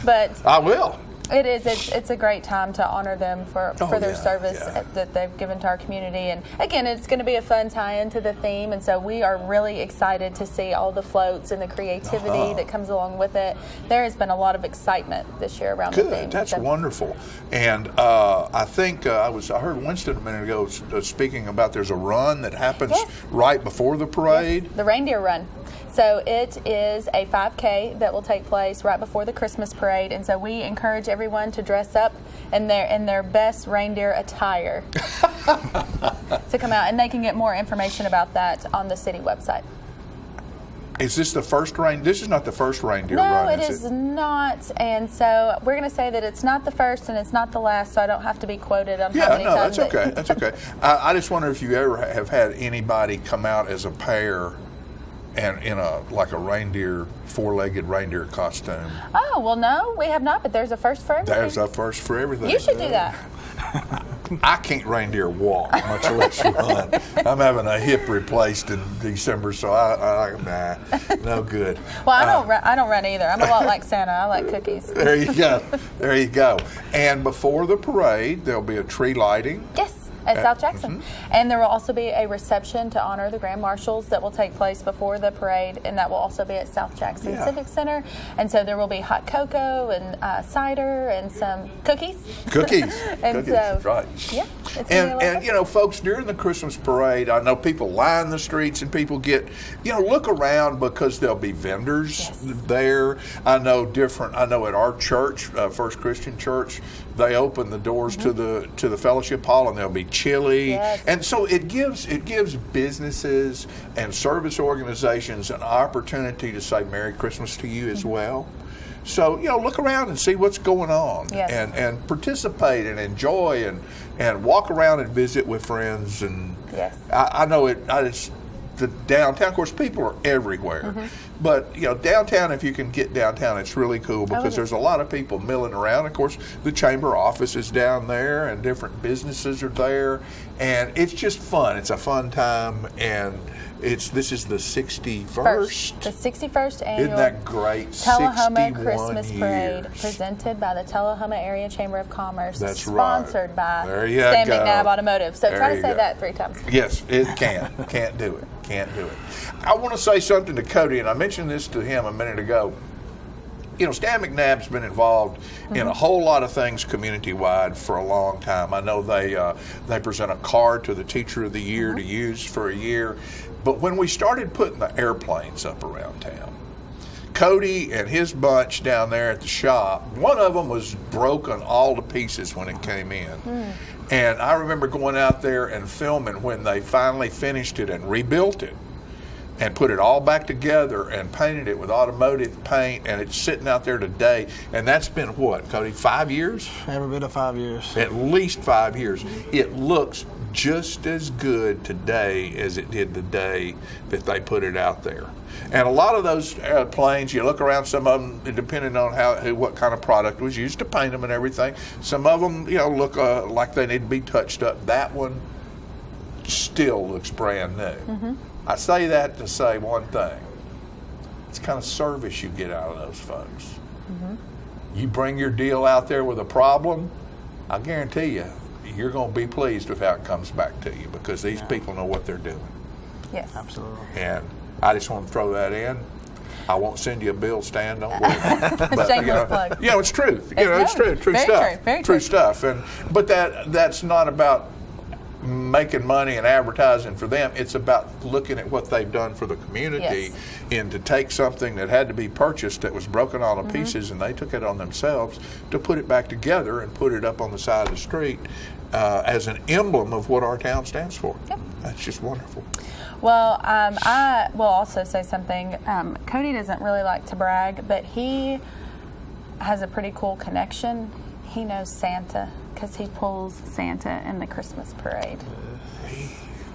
But I will. It is. It's a great time to honor them for their service that they've given to our community. And again, it's going to be a fun tie-in to the theme. And so we are really excited to see all the floats and the creativity that comes along with it. There has been a lot of excitement this year around the theme. That's wonderful. And I think I heard Winston a minute ago speaking about there's a run that happens right before the parade. Yes, the reindeer run. So it is a 5K that will take place right before the Christmas parade, and so we encourage everyone to dress up in their best reindeer attire to come out, and they can get more information about that on the city website. Is this the first reindeer? This is not the first reindeer run, No, it is not. And so we're going to say that it's not the first and it's not the last, so I don't have to be quoted on how many times. That's okay. That's okay. I just wonder if you ever have had anybody come out as a pair and in a reindeer, four-legged reindeer costume. Oh, well, no, we have not, but there's a first for everything. There's a first for everything. You should do that. I can't reindeer walk, much less run. I'm having a hip replaced in December, so nah, no good. Well, I don't run either. I'm a lot like Santa. I like cookies. There you go. There you go. And before the parade, there'll be a tree lighting. Yes. At South Jackson. And there will also be a reception to honor the Grand Marshals that will take place before the parade, and that will also be at South Jackson Civic Center. And so there will be hot cocoa and cider and some cookies. Cookies. And cookies, so, right. Yeah. And you know, folks, during the Christmas parade, I know people line the streets and people get, look around because there'll be vendors there. I know at our church, First Christian Church, they open the doors to the fellowship hall, and there'll be chili, and so it gives businesses and service organizations an opportunity to say Merry Christmas to you as well. So look around and see what's going on, and participate and enjoy and walk around and visit with friends. And I know it. The downtown, of course, people are everywhere. But, downtown, if you can get downtown, it's really cool because there's a lot of people milling around. Of course, the chamber office is down there and different businesses are there. And it's just fun. It's a fun time. And this is the 61st. The 61st annual Isn't that great? Tullahoma Christmas Parade, presented by the Tullahoma Area Chamber of Commerce. That's sponsored by Stan McNabb Automotive. So there try to say that 3 times. Yes, it can. Can't do it. Can't do it. I want to say something to Cody, and I mentioned this to him a minute ago. Stan McNabb's been involved in a whole lot of things community-wide for a long time. I know they present a card to the Teacher of the Year to use for a year. But when we started putting the airplanes up around town, Cody and his bunch down there at the shop, one of them was broken all to pieces when it came in. And I remember going out there and filming when they finally finished it and rebuilt it and put it all back together and painted it with automotive paint, and it's sitting out there today. And that's been what, Cody, 5 years? Every bit of 5 years. At least 5 years. It looks just as good today as it did the day that they put it out there. And a lot of those planes, you look around, some of them, depending on what kind of product was used to paint them and everything, some of them, look like they need to be touched up. That one still looks brand new. I say that to say one thing. It's the kind of service you get out of those folks. You bring your deal out there with a problem, I guarantee you, you're going to be pleased with how it comes back to you because these people know what they're doing. Yes. Absolutely. And I just want to throw that in. I won't send you a bill, Stan, don't worry. But, shameless plug. It's truth. It's true. True stuff. Very true stuff. But that's not about making money and advertising for them. It's about looking at what they've done for the community and to take something that had to be purchased that was broken all to pieces, and they took it on themselves to put it back together and put it up on the side of the street as an emblem of what our town stands for. That's just wonderful. Well, I will also say something. Cody doesn't really like to brag, but he has a pretty cool connection. He knows Santa because he pulls Santa in the Christmas parade.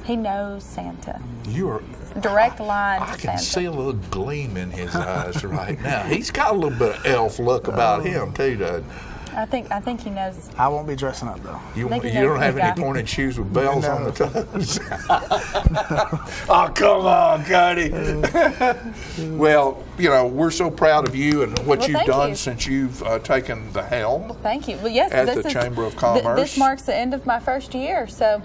He knows Santa. You are direct line to I can Santa. see a little gleam in his eyes right now. He's got a little bit of elf look about him too, doesn't he? I think he knows. I won't be dressing up though. You don't have any pointed shoes with bells on the toes. Oh, come on, Cody. Well, we're so proud of you and what you've done since you've taken the helm. Thank you. Well, yes, at the Chamber of Commerce. This marks the end of my first year, so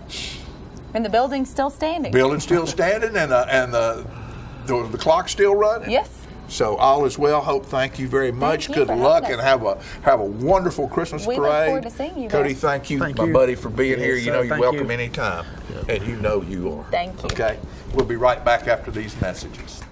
and the building's still standing. Building's still standing, and the clock's still running. Yes. So all is well. Hope. Thank you very much. Good luck and have a wonderful Christmas parade. We look forward to seeing you. Cody, thank you, my buddy, for being here. Sir, you're welcome anytime, and you know you are. Thank you. Okay, we'll be right back after these messages.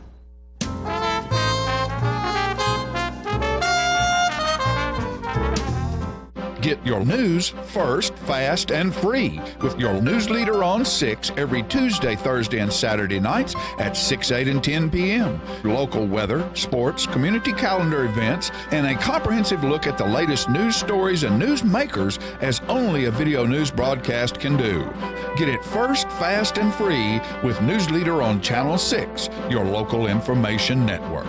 Get your news first, fast, and free with your news leader on 6 every Tuesday, Thursday, and Saturday nights at 6, 8, and 10 p.m. Local weather, sports, community calendar events, and a comprehensive look at the latest news stories and news makers as only a video news broadcast can do. Get it first, fast, and free with News Leader on Channel 6, your local information network.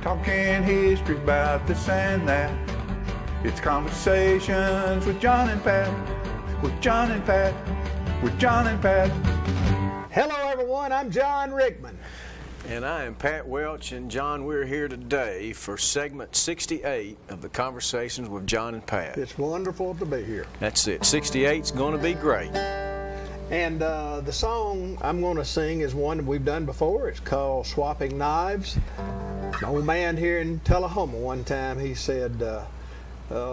Talking history about this and that. It's Conversations with John and Pat. With John and Pat. With John and Pat. Hello everyone, I'm John Rickman. And I am Pat Welch, and John, we're here today for segment 68 of the Conversations with John and Pat. It's wonderful to be here. That's it. 68's going to be great. And the song I'm going to sing is one that we've done before. It's called Swapping Knives. An old man here in Tullahoma one time, he said,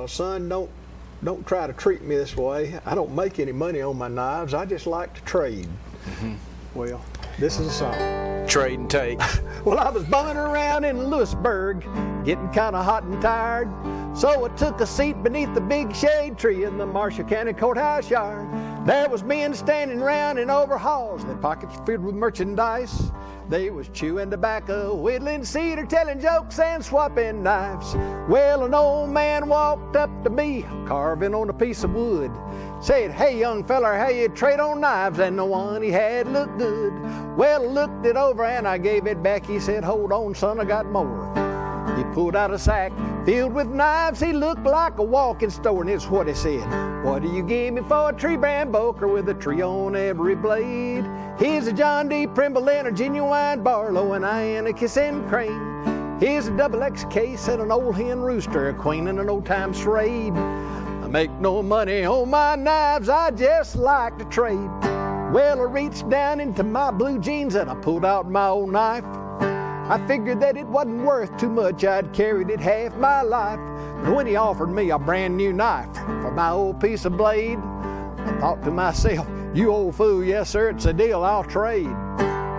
son, don't try to treat me this way. I don't make any money on my knives. I just like to trade. Mm-hmm. Well, this is a song. Trade and take. Well, I was bumming around in Lewisburg, getting kind of hot and tired. So I took a seat beneath the big shade tree in the Marshall County Courthouse yard. There was men standing round in overalls, their pockets filled with merchandise. They was chewing tobacco, whittling cedar, telling jokes and swapping knives. Well, an old man walked up to me, carving on a piece of wood. Said, hey young feller, how you trade on knives? And the one he had looked good. Well, I looked it over and I gave it back. He said, hold on son, I got more. He pulled out a sack filled with knives. He looked like a walking store, and it's what he said. What do you give me for a tree brand boker with a tree on every blade? Here's a John D. Primble and a genuine Barlow, and I ain't a kissing crane. Here's a double X case and an old hen rooster, a queen and an old time charade. I make no money on my knives, I just like to trade. Well, I reached down into my blue jeans and I pulled out my old knife. I figured that it wasn't worth too much, I'd carried it half my life. But when he offered me a brand new knife for my old piece of blade, I thought to myself, you old fool, yes sir, it's a deal I'll trade.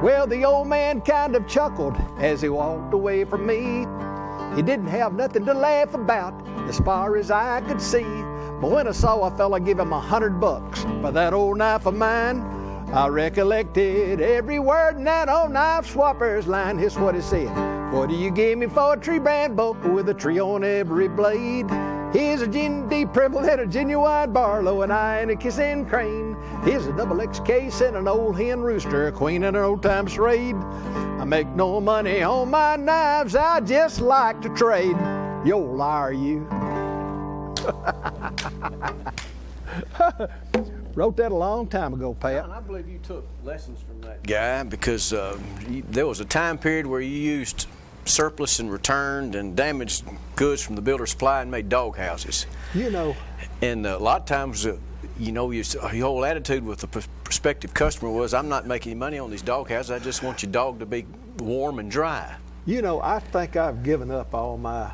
Well, the old man kind of chuckled as he walked away from me. He didn't have nothing to laugh about as far as I could see. But when I saw a fella give him $100 for that old knife of mine, I recollected every word in that old knife swapper's line. Here's what he said. What do you give me for a tree brand boker with a tree on every blade? Here's a Gin D. Primble and a genuine Barlow, and I ain't a kissing crane. Here's a double X case and an old hen rooster, a queen and an old time charade. I make no money on my knives, I just like to trade. You old liar, you. Wrote that a long time ago, Pat. I believe you took lessons from that guy because there was a time period where you used surplus and returned and damaged goods from the builder supply and made dog houses. You know. And a lot of times, your whole attitude with the prospective customer was, I'm not making any money on these dog houses, I just want your dog to be warm and dry. You know, I think I've given up all my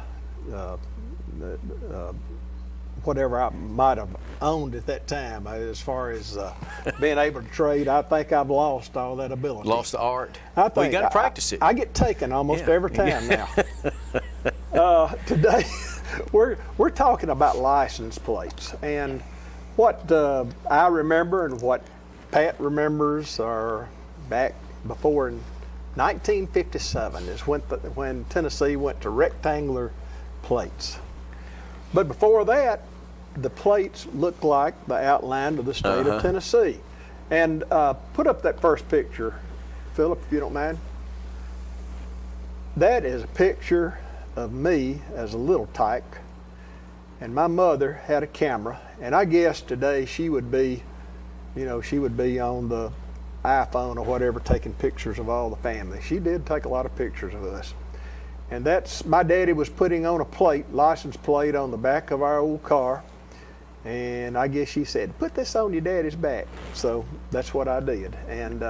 whatever I might have owned at that time. As far as being able to trade, I think I've lost all that ability. Lost the art? I think you got to practice it. I get taken almost every time now. Today, we're talking about license plates. And what I remember and what Pat remembers are back before in 1957 is when Tennessee went to rectangular plates. But before that, the plates looked like the outline of the state of Tennessee. And put up that first picture, Philip, if you don't mind. That is a picture of me as a little tyke, and my mother had a camera, and I guess today she would be, she would be on the iPhone or whatever taking pictures of all the family. She did take a lot of pictures of us. And that's, my daddy was putting on a license plate on the back of our old car. And I guess she said, put this on your daddy's back. So that's what I did. And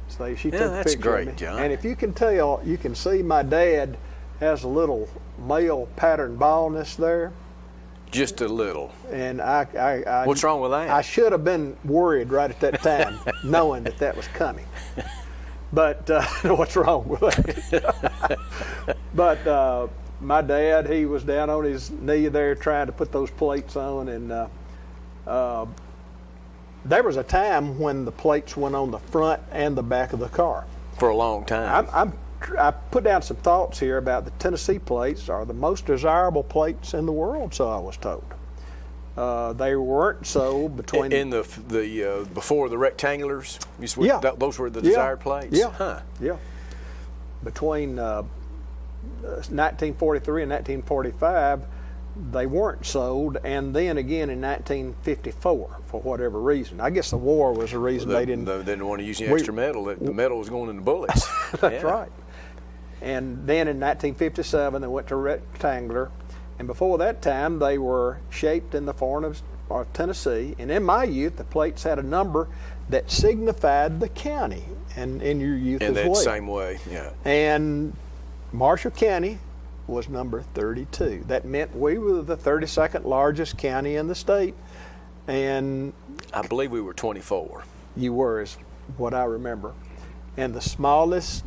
so she took a picture of me. John. And if you can tell, you can see my dad has a little male pattern baldness there. Just a little. And I What's wrong with that? I should have been worried right at that time, knowing that was coming. But what's wrong with that? But my dad, he was down on his knee there trying to put those plates on, and there was a time when the plates went on the front and the back of the car. For a long time. I put down some thoughts here about the Tennessee plates are the most desirable plates in the world, so I was told. They weren't sold between in the before the rectangulars. Yeah, those were the desired plates. Yeah, huh. Yeah. Between 1943 and 1945, they weren't sold, and then again in 1954 for whatever reason. I guess the war was the reason they didn't want to use the extra metal. The metal was going in the bullets. That's right. And then in 1957 they went to rectangular, and before that time they were shaped in the form of Tennessee. And in my youth, the plates had a number that signified the county, and in your youth in as well. that same way, yeah. And Marshall County was number 32. That meant we were the 32nd largest county in the state, and I believe we were 24. You were, is what I remember. And the smallest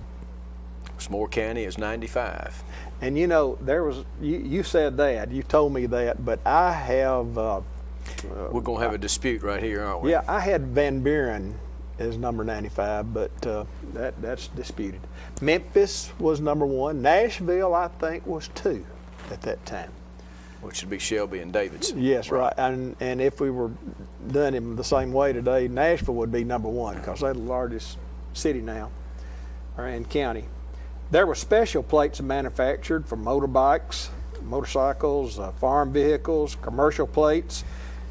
Smoore County is 95. And you know, there was you said that, you told me that, but I have we're going to have a dispute right here, aren't we? Yeah, I had Van Buren as number 95, but that's disputed. Memphis was number 1. Nashville, I think, was 2 at that time. Which would be Shelby and Davidson. Yes, right. And if we were done in the same way today, Nashville would be number 1 because they're the largest city now, and county. There were special plates manufactured for motorbikes, motorcycles, farm vehicles, commercial plates,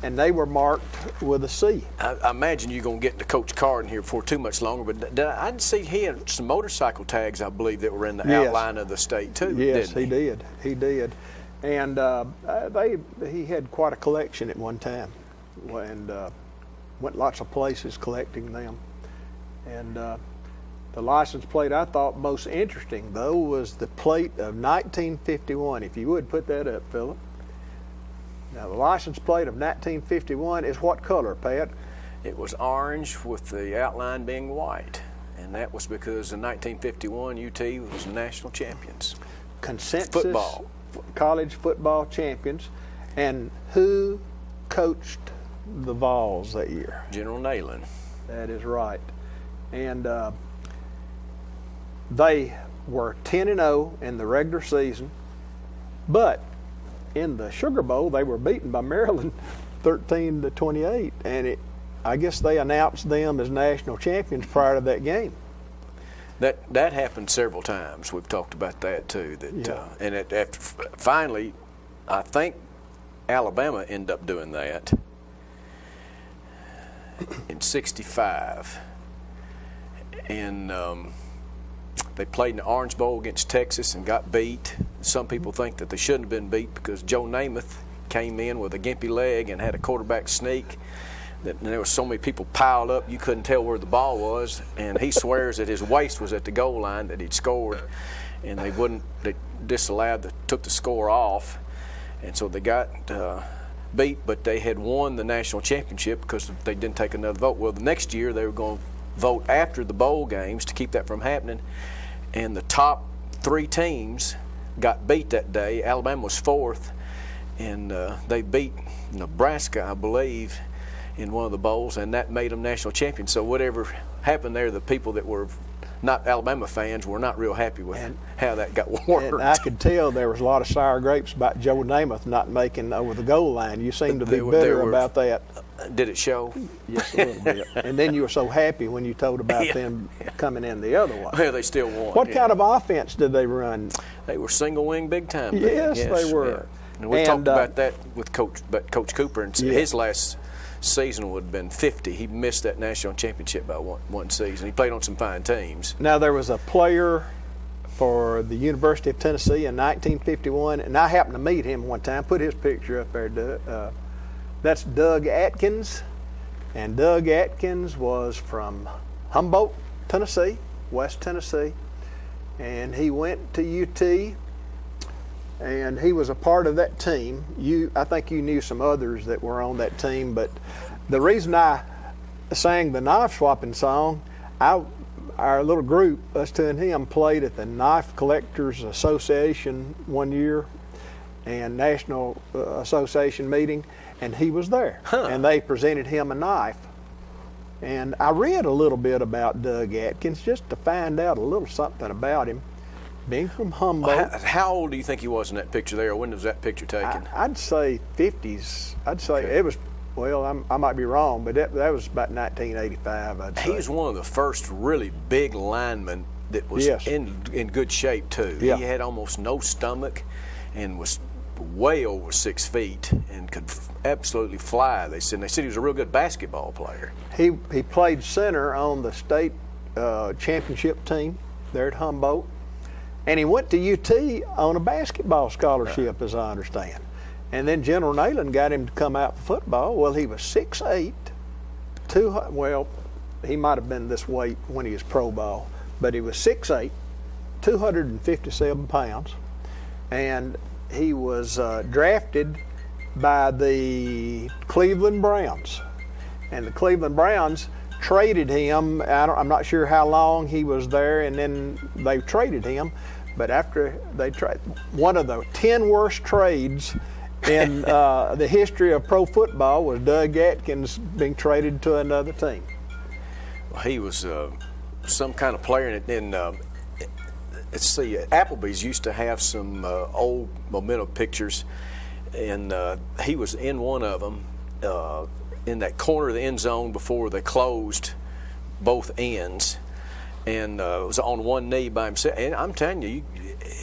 and they were marked with a C. I imagine you're going to get to Coach Carden here before too much longer, but I'd see he had some motorcycle tags, I believe, that were in the outline of the state too. Yes, didn't he? He did. And he had quite a collection at one time, and went lots of places collecting them. And the license plate I thought most interesting, though, was the plate of 1951. If you would put that up, Philip. Now, the license plate of 1951 is what color, Pat? It was orange with the outline being white, and that was because in 1951 UT was national champions. Consensus football. College football champions. And who coached the Vols that year? General Neyland. That is right. And they were 10-0 in the regular season, but in the Sugar Bowl they were beaten by Maryland 13-28, and I guess they announced them as national champions prior to that game. That happened several times. We've talked about that too. And after finally, I think Alabama ended up doing that in '65, and they played in the Orange Bowl against Texas and got beat. Some people think that they shouldn't have been beat because Joe Namath came in with a gimpy leg and had a quarterback sneak. And there were so many people piled up you couldn't tell where the ball was, and he swears that his waist was at the goal line, that he'd scored, and they disallowed, took the score off, and so they got beat, but they had won the national championship because they didn't take another vote. Well, the next year they were going to vote after the bowl games to keep that from happening, and the top 3 teams got beat that day. Alabama was 4th, and they beat Nebraska, I believe, in one of the bowls, and that made them national champions. So whatever happened there, the people that were not Alabama fans were not real happy with how that got worked. And I could tell there was a lot of sour grapes about Joe Namath not making over the goal line. You seem to be bitter about that. Did it show? Yes, a little bit. And then you were so happy when you told about them coming in the other way. Well, they still won. What kind of offense did they run? They were single wing big time. Yes, they were. Yeah. And we talked about that with Coach Cooper, and his last season would have been 50. He missed that national championship by one season. He played on some fine teams. Now, there was a player for the University of Tennessee in 1951, and I happened to meet him one time. Put his picture up there, Doug. That's Doug Atkins, and Doug Atkins was from Humboldt, Tennessee, West Tennessee, and he went to UT and he was a part of that team. I think you knew some others that were on that team, but the reason I sang the knife swapping song, our little group, us two and him, played at the Knife Collectors Association one year and National Association meeting, and he was there. And they presented him a knife. And I read a little bit about Doug Atkins just to find out a little something about him. Being from Humboldt. How old do you think he was in that picture there? When was that picture taken? I'd say 50s. I'd say it was, well, I might be wrong, but that was about 1985, I'd say. He was one of the first really big linemen that was in good shape, too. Yeah. He had almost no stomach and was way over 6 feet and could absolutely fly. They said he was a real good basketball player. He played center on the state championship team there at Humboldt, and he went to UT on a basketball scholarship, as I understand. And then General Neyland got him to come out for football. Well, he was 6'8", well, he might have been this weight when he was pro ball, but he was 6'8", 257 pounds, and he was drafted by the Cleveland Browns. And the Cleveland Browns traded him. I'm not sure how long he was there, and then they traded him. But after they traded, one of the 10 worst trades in the history of pro football was Doug Atkins being traded to another team. Well, he was some kind of player, and let's see, Applebee's used to have some old memento pictures, and he was in one of them in that corner of the end zone before they closed both ends, and was on one knee by himself. And I'm telling you,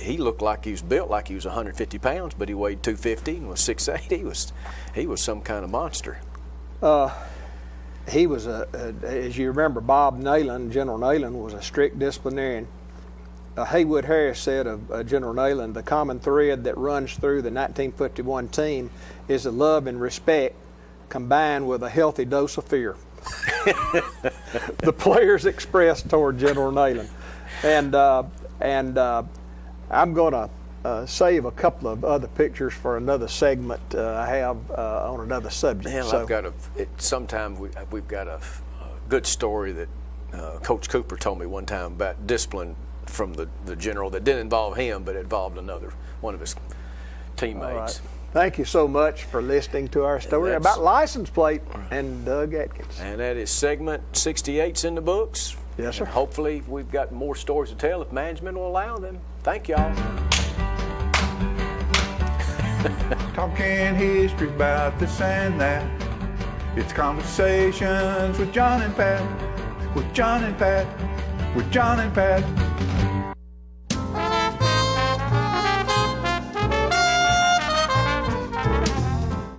he looked like he was built like he was 150 pounds, but he weighed 250 and was 6'8". He was some kind of monster. He was as you remember, Bob Neyland, General Neyland, was a strict disciplinarian. Haywood Harris said of General Neyland, the common thread that runs through the 1951 team is the love and respect combined with a healthy dose of fear. The players expressed toward General Neyland. And I'm going to save a couple of other pictures for another segment I have on another subject. Man, so, sometime we've got a good story that Coach Cooper told me one time about discipline from the general that didn't involve him, but involved one of his teammates. All right. Thank you so much for listening to our story about license plate and Doug Atkins. And that is segment 68's in the books. Yes, sir. And hopefully we've got more stories to tell if management will allow them. Thank y'all. Talking history about this and that. It's conversations with John and Pat. With John and Pat. With John and Pat.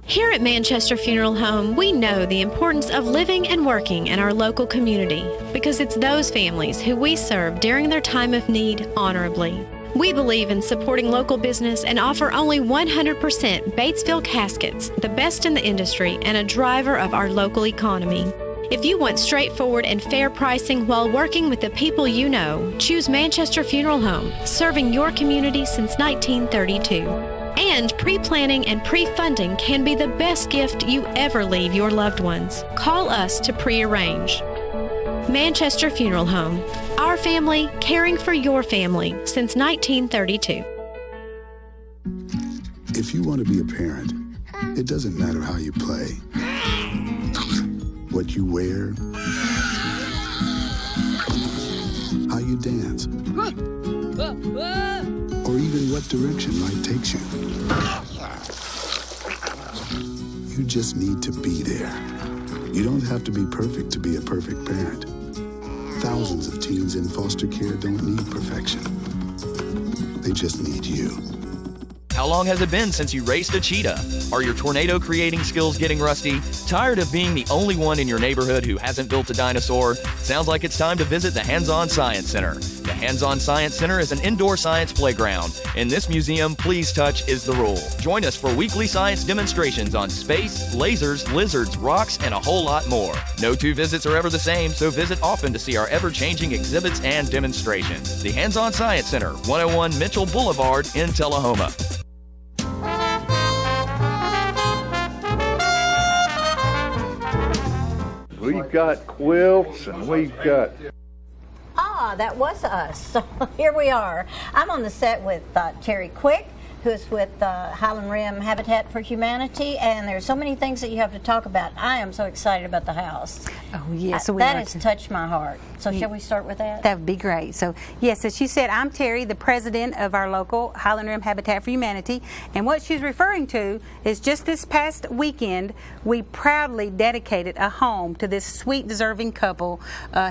Here at Manchester Funeral Home, we know the importance of living and working in our local community because it's those families who we serve during their time of need honorably. We believe in supporting local business and offer only 100% Batesville caskets, the best in the industry and a driver of our local economy. If you want straightforward and fair pricing while working with the people you know, choose Manchester Funeral Home, serving your community since 1932. And pre-planning and pre-funding can be the best gift you ever leave your loved ones. Call us to pre-arrange. Manchester Funeral Home. Our family, caring for your family since 1932. If you want to be a parent, it doesn't matter how you play, what you wear, how you dance, or even what direction life takes you. You just need to be there. You don't have to be perfect to be a perfect parent. Thousands of teens in foster care don't need perfection. They just need you. How long has it been since you raced a cheetah? Are your tornado creating skills getting rusty? Tired of being the only one in your neighborhood who hasn't built a dinosaur? Sounds like it's time to visit the Hands-On Science Center. The Hands-On Science Center is an indoor science playground. In this museum, please touch is the rule. Join us for weekly science demonstrations on space, lasers, lizards, rocks, and a whole lot more. No two visits are ever the same, so visit often to see our ever-changing exhibits and demonstrations. The Hands-On Science Center, 101 Mitchell Boulevard in Tullahoma. We've got quilts and we've got... Ah, that was us. So here we are. I'm on the set with Terry Quick, who's with Highland Rim Habitat for Humanity, and there's so many things that you have to talk about. I am so excited about the house. Oh, yes. That has touched my heart. So shall we start with that? That would be great. So, yes, as she said, I'm Terry, the president of our local Highland Rim Habitat for Humanity, and what she's referring to is just this past weekend, we proudly dedicated a home to this sweet, deserving couple.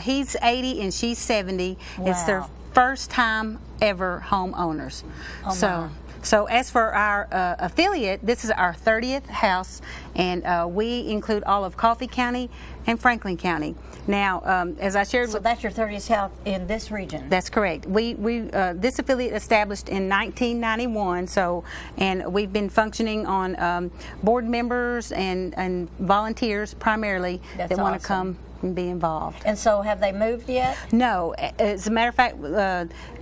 He's 80 and she's 70. Wow. It's their first time ever homeowners. Oh, So as for our affiliate, this is our 30th house, and we include all of Coffee County and Franklin County. Now, as I shared, so that's your 30th house in this region. That's correct. We this affiliate established in 1991. So, and we've been functioning on board members and volunteers primarily that want to come and be involved. And so have they moved yet? No. As a matter of fact,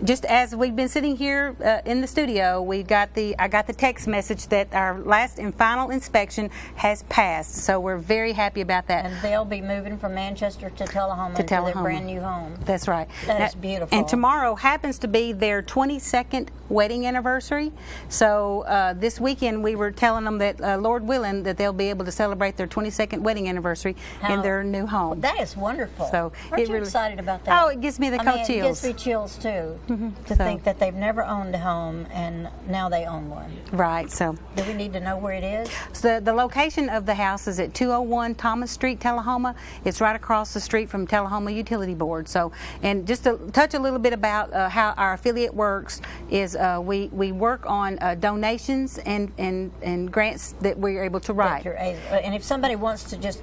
just as we've been sitting here in the studio, I got the text message that our last and final inspection has passed. So we're very happy about that. And they'll be moving from Manchester to Tullahoma to their brand new home. That's right. That is beautiful. And tomorrow happens to be their 22nd wedding anniversary. So this weekend we were telling them that, Lord willing, that they'll be able to celebrate their 22nd wedding anniversary in their new home. That is wonderful. So aren't you excited about that? Oh, it gives me the cold chills. It gives me chills too, to think that they've never owned a home and now they own one. Right. So do we need to know where it is? So the location of the house is at 201 Thomas Street, Tullahoma. It's right across the street from Tullahoma Utility Board. So, and just to touch a little bit about how our affiliate works is we work on donations and grants that we're able to write. And if somebody wants to just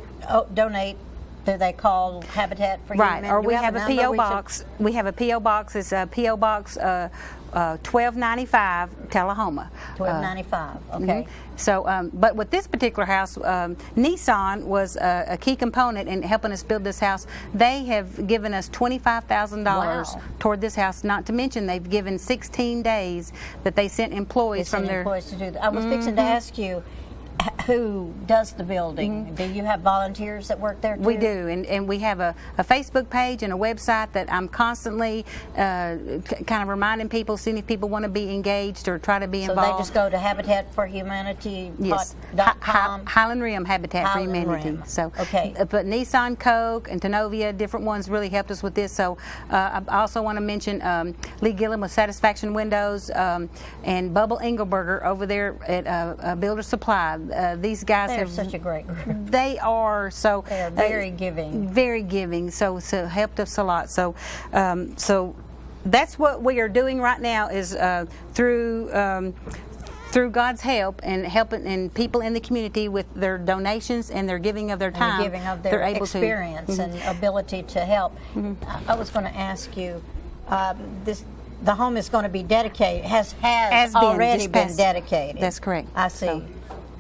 donate, do they call Habitat for Humanity? Right, or we have a P.O. box. We have a P.O. box. It's a P.O. box 1295, Tullahoma. 1295, okay. So, but with this particular house, Nissan was a key component in helping us build this house. They have given us $25,000 toward this house, not to mention they've given 16 days that they sent employees from their... employees to do that. I was fixing to ask you, who does the building? Do you have volunteers that work there too? We do, and we have a Facebook page and a website that I'm constantly kind of reminding people, seeing if people want to be engaged or try to be involved. So they just go to Habitat for Humanity. Yes, Highland Rim Habitat for Humanity. So, but Nissan, Coke, and Tenovia, different ones really helped us with this. So I also want to mention Lee Gillum with Satisfaction Windows and Bubble Engelberger over there at Builder Supply. These guys have such a great group. They are so. They are very giving. Very giving. So helped us a lot. So so that's what we are doing right now is through God's help and helping and people in the community with their donations and their giving of their time. And giving of their experience and ability to help. I was going to ask you the home is going to be dedicated. Has already been dedicated. That's correct. I see. So,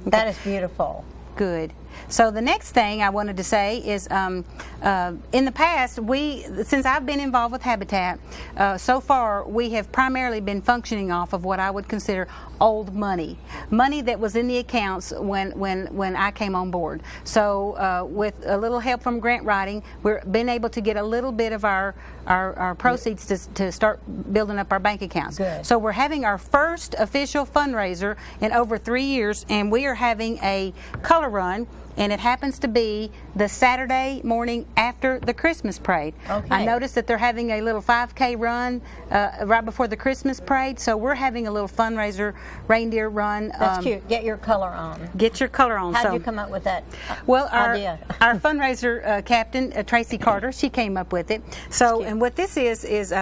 that is beautiful. Good. So the next thing I wanted to say is in the past, since I've been involved with Habitat, so far we have primarily been functioning off of what I would consider old money that was in the accounts when I came on board. So with a little help from grant writing, we've been able to get a little bit of our proceeds to start building up our bank accounts. Good. So we're having our first official fundraiser in over 3 years, and we are having a color run. And it happens to be the Saturday morning after the Christmas parade. Okay. I noticed that they're having a little 5K run right before the Christmas parade, so we're having a little fundraiser reindeer run. That's cute. Get your color on. Get your color on. How did you come up with that idea? Our fundraiser captain, Tracy Carter, she came up with it. So, and what this is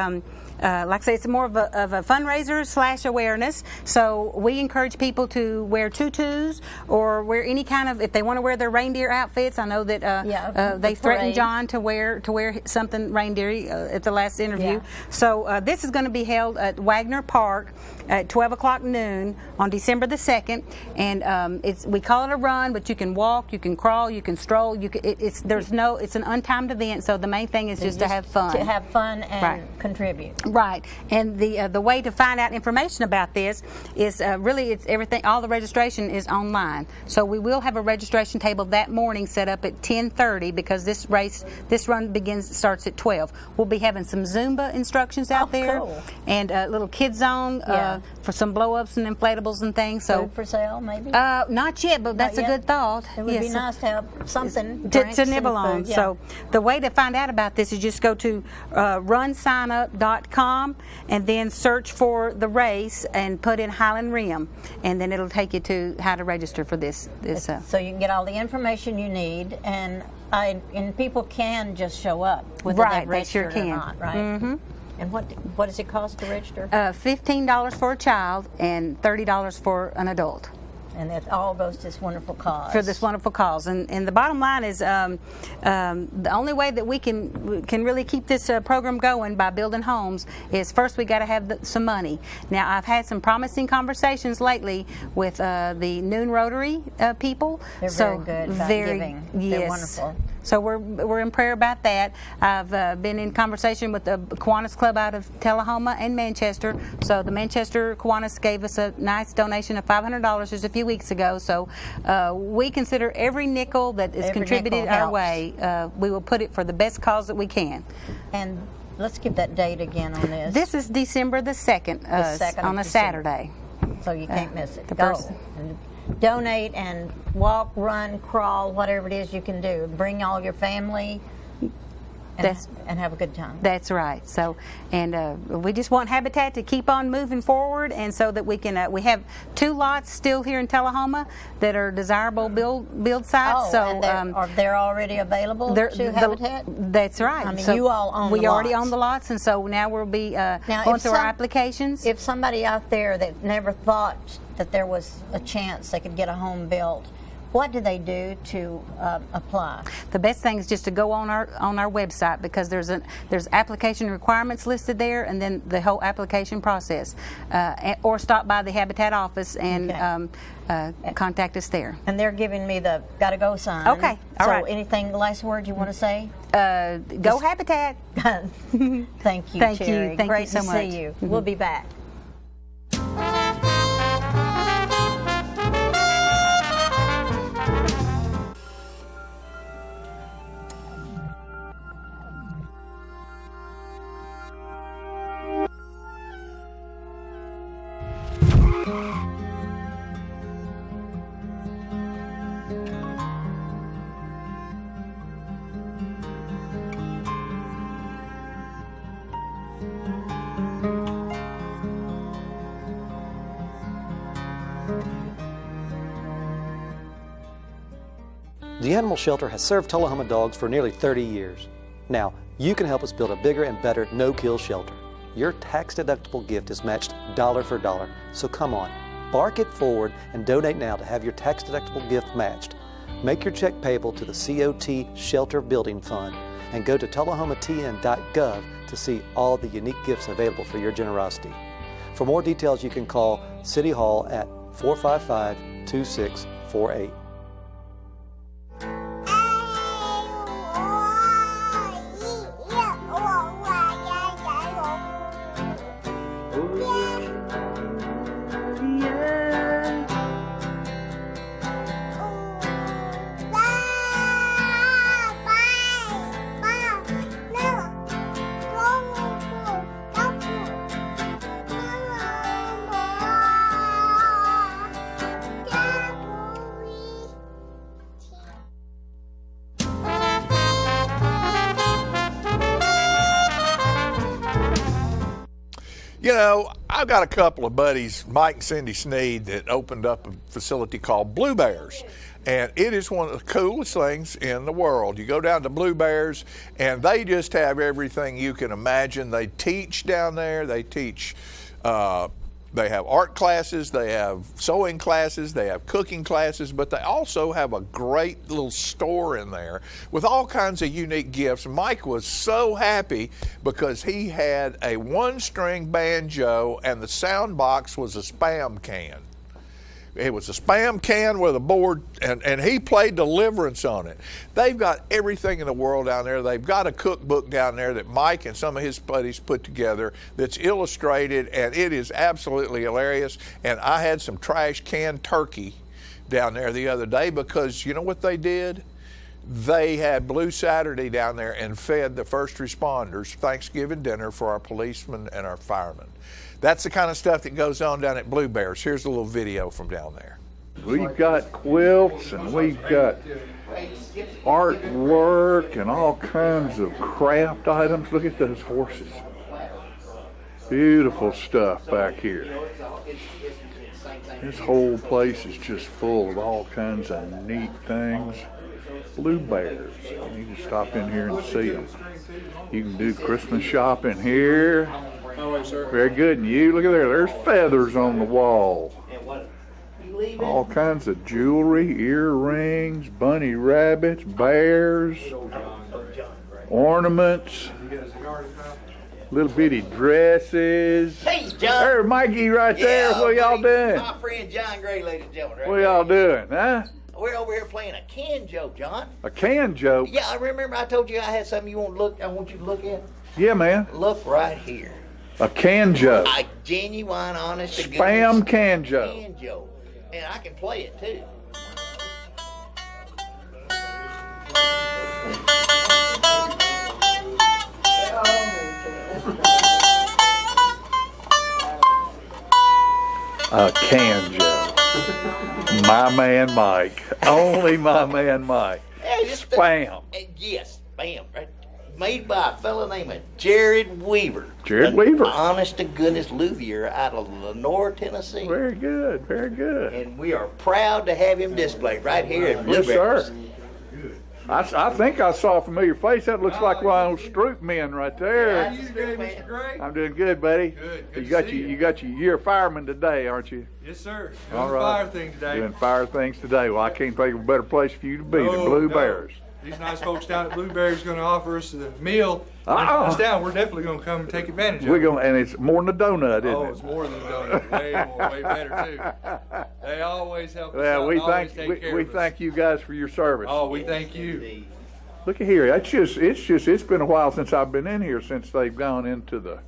like I say, it's more of a fundraiser / awareness. So we encourage people to wear tutus or wear any kind of, if they want to wear their reindeer outfits. I know that they threatened John to wear something reindeer at the last interview. Yeah. So this is going to be held at Wagner Park at 12 o'clock noon on December the 2nd. And we call it a run, but you can walk, you can crawl, you can stroll. It's an untimed event. So the main thing is just to have fun. To have fun and contribute. Right, and the way to find out information about this is really it's everything. All the registration is online, so we will have a registration table table that morning set up at 10:30 because this run starts at 12. We'll be having some Zumba instructions out there, cool. and a little kid zone for some blow-ups and inflatables and things. So food for sale, maybe? Not yet, but that's a good thought. It would be nice to have something to nibble on. Yeah. So the way to find out about this is just go to runsignup.com and then search for the race and put in Highland Rim, and then it'll take you to how to register for this. So you can get all the information you need, and people can just show up whether they've registered or not, right? Mm-hmm. And what does it cost to register? $15 for a child and $30 for an adult. And it all goes to this wonderful cause. For this wonderful cause. And the bottom line is the only way that we can really keep this program going by building homes is first we got to have some money. Now, I've had some promising conversations lately with the Noon Rotary people. They're very good about giving. Yes. They're wonderful. So we're in prayer about that. I've been in conversation with the Kiwanis Club out of Tullahoma and Manchester. So the Manchester Kiwanis gave us a nice donation of $500 just a few weeks ago. So we consider every nickel that is contributed our way, we will put it for the best cause that we can. And let's give that date again on this. This is December the 2nd, on a Saturday. So you can't miss it. Go. Donate and walk, run, crawl, whatever it is you can do. Bring all your family and have a good time. That's right. So, and we just want Habitat to keep on moving forward, and so that we can. We have 2 lots still here in Tullahoma that are desirable build sites. And they're already available to Habitat. That's right. I mean, so you all own the lots. We already own the lots, and so now we'll be going through our applications. If somebody out there that never thought that there was a chance they could get a home built, what do they do to apply? The best thing is just to go on our website, because there's application requirements listed there, and then the whole application process, or stop by the Habitat office and contact us there. And they're giving me the gotta go sign. Okay, all right. So anything, last word you want to say? Go Habitat. Thank you, Thank Cherry. you. Thank Great you so to much. see you. We'll be back. The Animal Shelter has served Tullahoma dogs for nearly 30 years. Now, you can help us build a bigger and better no-kill shelter. Your tax-deductible gift is matched dollar for dollar, so come on, bark it forward and donate now to have your tax-deductible gift matched. Make your check payable to the COT Shelter Building Fund and go to tullahomatn.gov to see all the unique gifts available for your generosity. For more details, you can call City Hall at 455-2648. You know, I've got a couple of buddies, Mike and Cindy Sneed, that opened up a facility called Blue Bears. And it is one of the coolest things in the world. You go down to Blue Bears, and they just have everything you can imagine. They teach down there. They teach, they have art classes, they have sewing classes, they have cooking classes, but they also have a great little store in there with all kinds of unique gifts. Mike was so happy because he had a 1-string banjo and the sound box was a Spam can. It was a Spam can with a board, and he played Deliverance on it. They've got everything in the world down there. They've got a cookbook down there that Mike and some of his buddies put together that's illustrated, and it is absolutely hilarious. And I had some trash can turkey down there the other day because you know what they did? They had Blue Saturday down there and fed the first responders Thanksgiving dinner for our policemen and our firemen. That's the kind of stuff that goes on down at Blue Bears. Here's a little video from down there. We've got quilts and we've got artwork and all kinds of craft items. Look at those horses. Beautiful stuff back here. This whole place is just full of all kinds of neat things. Blue Bears. You need to stop in here and see them. You can do Christmas shopping here. Very good. And you, look at there. There's feathers on the wall. All kinds of jewelry, earrings, bunny rabbits, bears, ornaments, little bitty dresses. Hey, John. There's Mikey right there. Yeah, what y'all doing? My friend John Gray, ladies and gentlemen. Right What y'all doing, huh? We're over here playing a can joke, John. A can joke? Yeah, I remember I told you I had something I want you to look at. Yeah, man. Look right here. A can joke. A genuine, honest to goodness Spam can joke. Can joke. And I can play it too. A can joke. My man Mike. Only my man Mike. Hey, this Spam. Yes, spam. Right? Made by a fellow named Jared Weaver. Jared Weaver. Honest to goodness luthier out of Lenore, Tennessee. Very good, very good. And we are proud to have him displayed right here at Blue Yes, Bears. sir. I think I saw a familiar face. That looks like one of those Stroop men right there. How you doing, Mr. Gray? I'm doing good, buddy. Good You got you're a fireman today, aren't you? Yes, sir. All Doing right. fire thing today. Doing fire things today. Well, I can't think of a better place for you to be than Blue Bears. These nice folks down at Blue Bears are going to offer us a meal. Us down, we're definitely going to come and take advantage of We're it. going, and it's more than a donut, isn't Oh, it? it's more than a donut. Way better too. They always help us Well, out. we and always thank take care we of us. thank you guys for your service. Oh, we thank you. Look at here. It's been a while since I've been in here since they've gone into the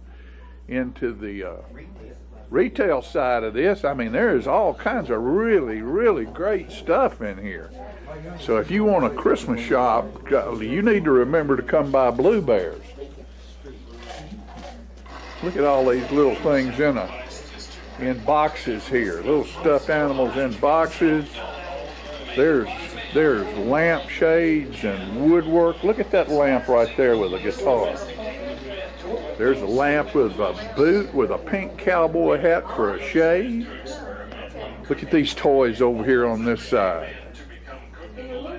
retail side of this. I mean, there is all kinds of really, really great stuff in here. So if you want a Christmas shop, you need to remember to come by Blue Bears. Look at all these little things in boxes here. Little stuffed animals in boxes. There's lampshades and woodwork. Look at that lamp right there with a guitar. There's a lamp with a boot with a pink cowboy hat for a shade. Look at these toys over here on this side.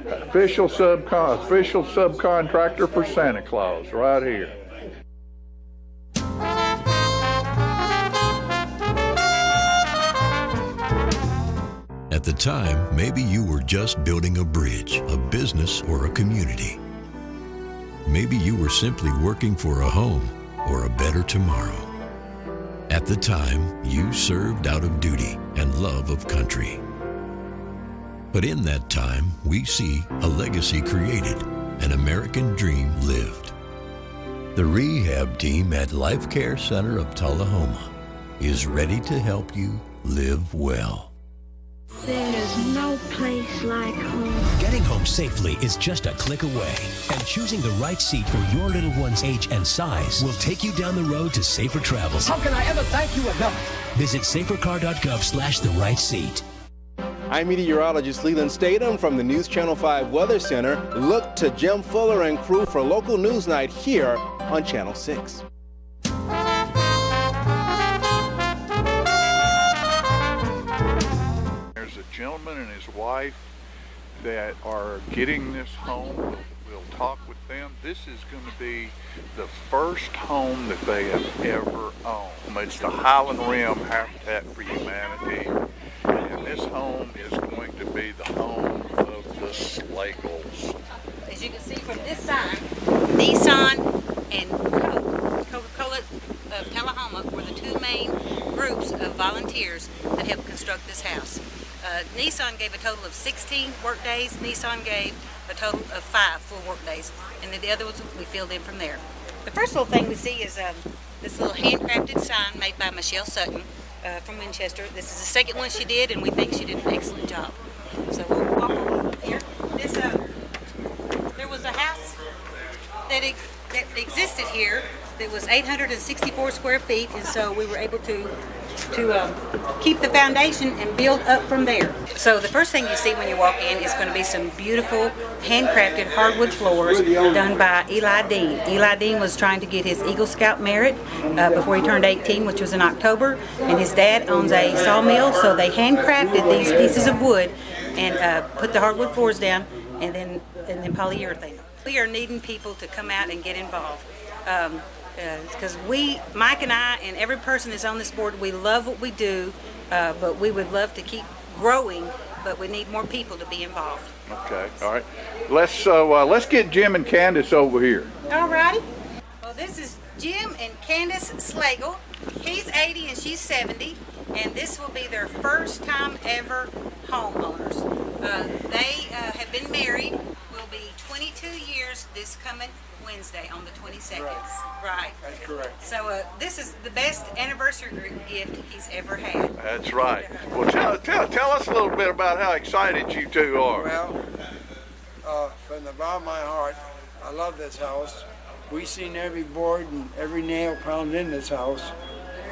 Official subcontractor for Santa Claus right here. At the time, maybe you were just building a bridge, a business, or a community. Maybe you were simply working for a home or a better tomorrow. At the time, you served out of duty and love of country. But in that time, we see a legacy created, an American dream lived. The rehab team at Life Care Center of Tullahoma is ready to help you live well. There's no place like home. Getting home safely is just a click away, and choosing the right seat for your little one's age and size will take you down the road to safer travels. How can I ever thank you enough? Visit safercar.gov/the-right-seat. I'm meteorologist Leland Statham from the News Channel 5 Weather Center. Look to Jim Fuller and crew for local news night here on Channel 6. There's a gentleman and his wife that are getting this home. We'll talk with them. This is going to be the first home that they have ever owned. It's the Highland Rim Habitat for Humanity. And this home is going to be the home of the Slagles. As you can see from this sign, Nissan and Coca-Cola of Tullahoma were the two main groups of volunteers that helped construct this house. Nissan gave a total of 16 work days. Nissan gave a total of 5 full work days. And then the other ones, we filled in from there. The first little thing we see is this little handcrafted sign made by Michelle Sutton from Winchester. This is the second one she did, and we think she did an excellent job. So we'll walk over here. There was a house that existed here that was 864 square feet, and so we were able to keep the foundation and build up from there. So the first thing you see when you walk in is going to be some beautiful handcrafted hardwood floors done by Eli Dean. Eli Dean was trying to get his Eagle Scout merit before he turned 18, which was in October, and his dad owns a sawmill, so they handcrafted these pieces of wood and put the hardwood floors down and then polyurethane. We are needing people to come out and get involved. Because Mike and I and every person that's on this board, we love what we do, but we would love to keep growing, but we need more people to be involved. Okay, all right. Let's get Jim and Candace over here. All righty. Well, this is Jim and Candace Slagle. He's 80 and she's 70, and this will be their first time ever homeowners. They have been married, will be 22 years this coming Wednesday on the 22nd. Right. That's correct. So this is the best anniversary gift he's ever had. That's right. Well, tell us a little bit about how excited you two are. Well, from the bottom of my heart, I love this house. We've seen every board and every nail pounded in this house,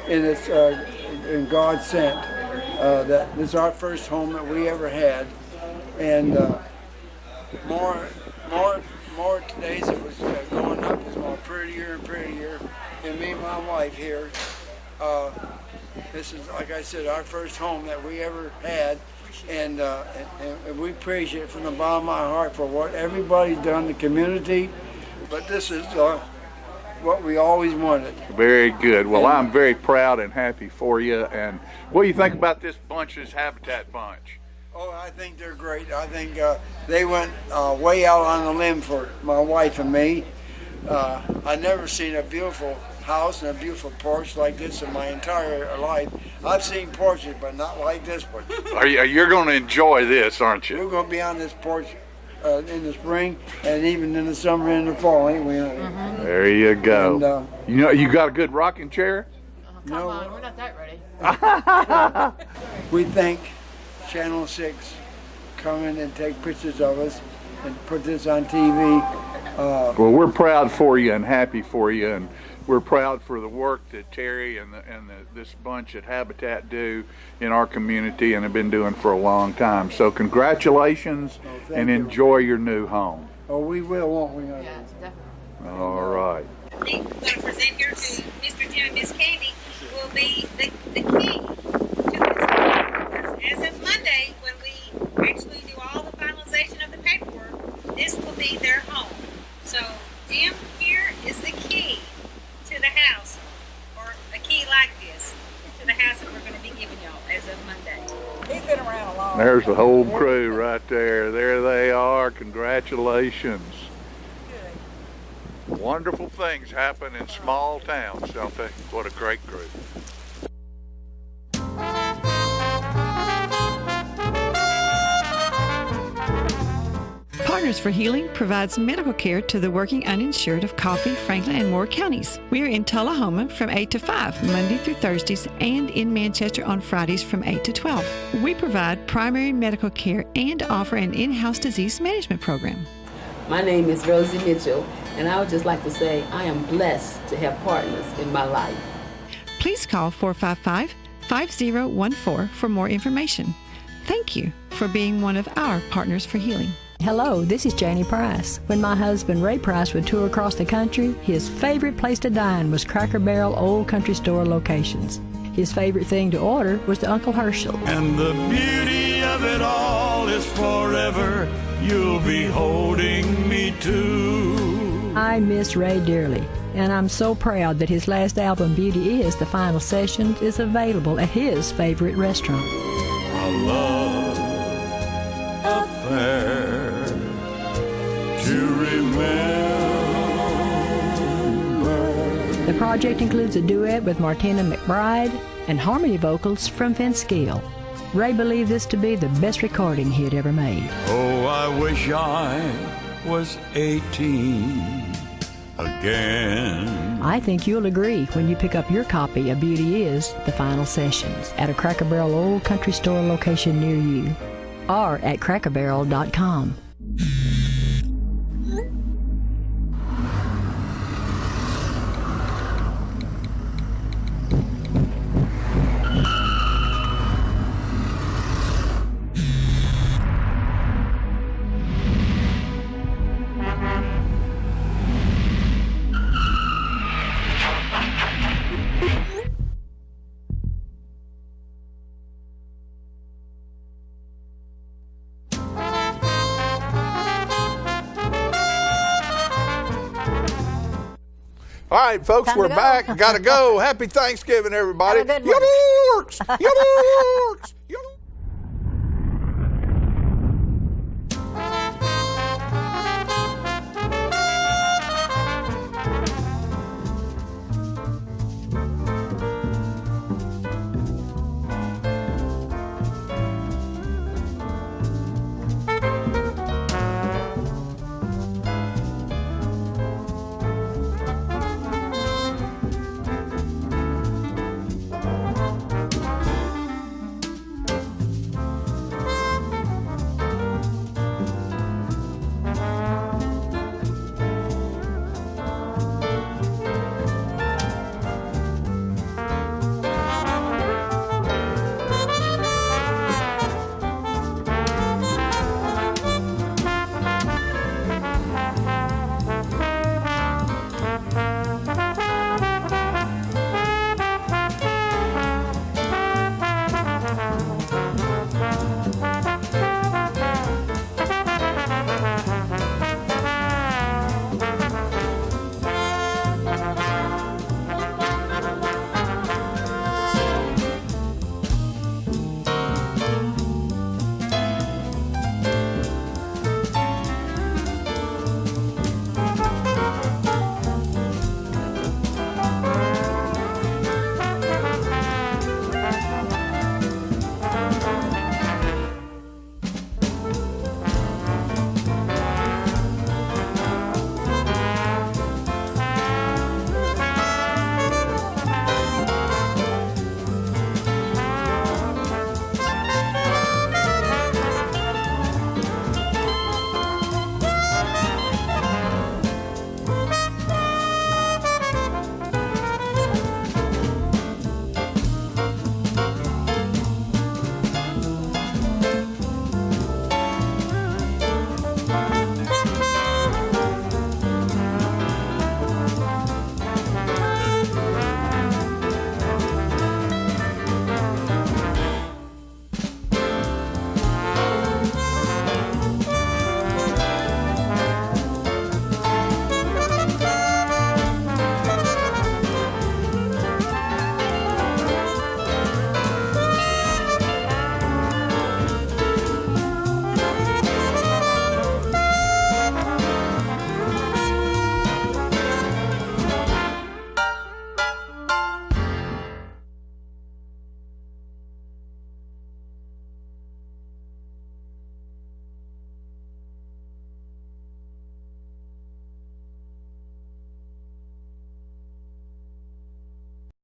and it's and God sent. That this is our first home that we ever had, and more days it was going up. It's more prettier and prettier. And me and my wife here, this is, like I said, our first home that we ever had, and we appreciate it from the bottom of my heart for what everybody's done in the community. But this is what we always wanted. Very good. Well, I'm very proud and happy for you. And what do you think about this bunch, this Habitat bunch? Oh, I think they're great. I think they went way out on a limb for my wife and me. I've never seen a beautiful house and a beautiful porch like this in my entire life. I've seen porches, but not like this one. You're going to enjoy this, aren't you? We're going to be on this porch in the spring and even in the summer and the fall, ain't we, honey? Mm-hmm. There you go. And, you got a good rocking chair? Come on, we're not that ready. We thank Channel 6 come in and take pictures of us and put this on TV. Well, we're proud for you and happy for you, and we're proud for the work that Terry and this bunch at Habitat do in our community and have been doing for a long time. So congratulations and enjoy your new home. Oh, we will, won't we? Yes, definitely. All right. I'm going to present here to Mr. Jim and Miss Candy will be the key to this. As of Monday, when we actually do all the finalization of the paperwork, this will be their home. So, Jim, here is the key to the house, or a key like this, to the house that we're going to be giving y'all as of Monday. He's been around a long time. There's the whole crew right there. There they are. Congratulations. Good. Wonderful things happen in small towns, don't they? What a great group. Partners for Healing provides medical care to the working uninsured of Coffee, Franklin, and Moore counties. We are in Tullahoma from 8 to 5, Monday through Thursdays, and in Manchester on Fridays from 8 to 12. We provide primary medical care and offer an in-house disease management program. My name is Rosie Mitchell, and I would just like to say I am blessed to have partners in my life. Please call 455-5014 for more information. Thank you for being one of our Partners for Healing. Hello, this is Janie Price. When my husband Ray Price would tour across the country, his favorite place to dine was Cracker Barrel Old Country Store locations. His favorite thing to order was the Uncle Herschel. And the beauty of it all is forever, you'll be holding me to. I miss Ray dearly, and I'm so proud that his last album, Beauty Is the Final Sessions, is available at his favorite restaurant. A love affair to remember. The project includes a duet with Martina McBride and harmony vocals from Vince Gill. Ray believed this to be the best recording he had ever made. Oh, I wish I was 18 again. I think you'll agree when you pick up your copy of Beauty Is the Final Sessions at a Cracker Barrel Old Country Store location near you. or at crackerbarrel.com. All right, folks, we're back. Got to go. Happy Thanksgiving, everybody. Have a good one. Yorks! Yorks! Yorks!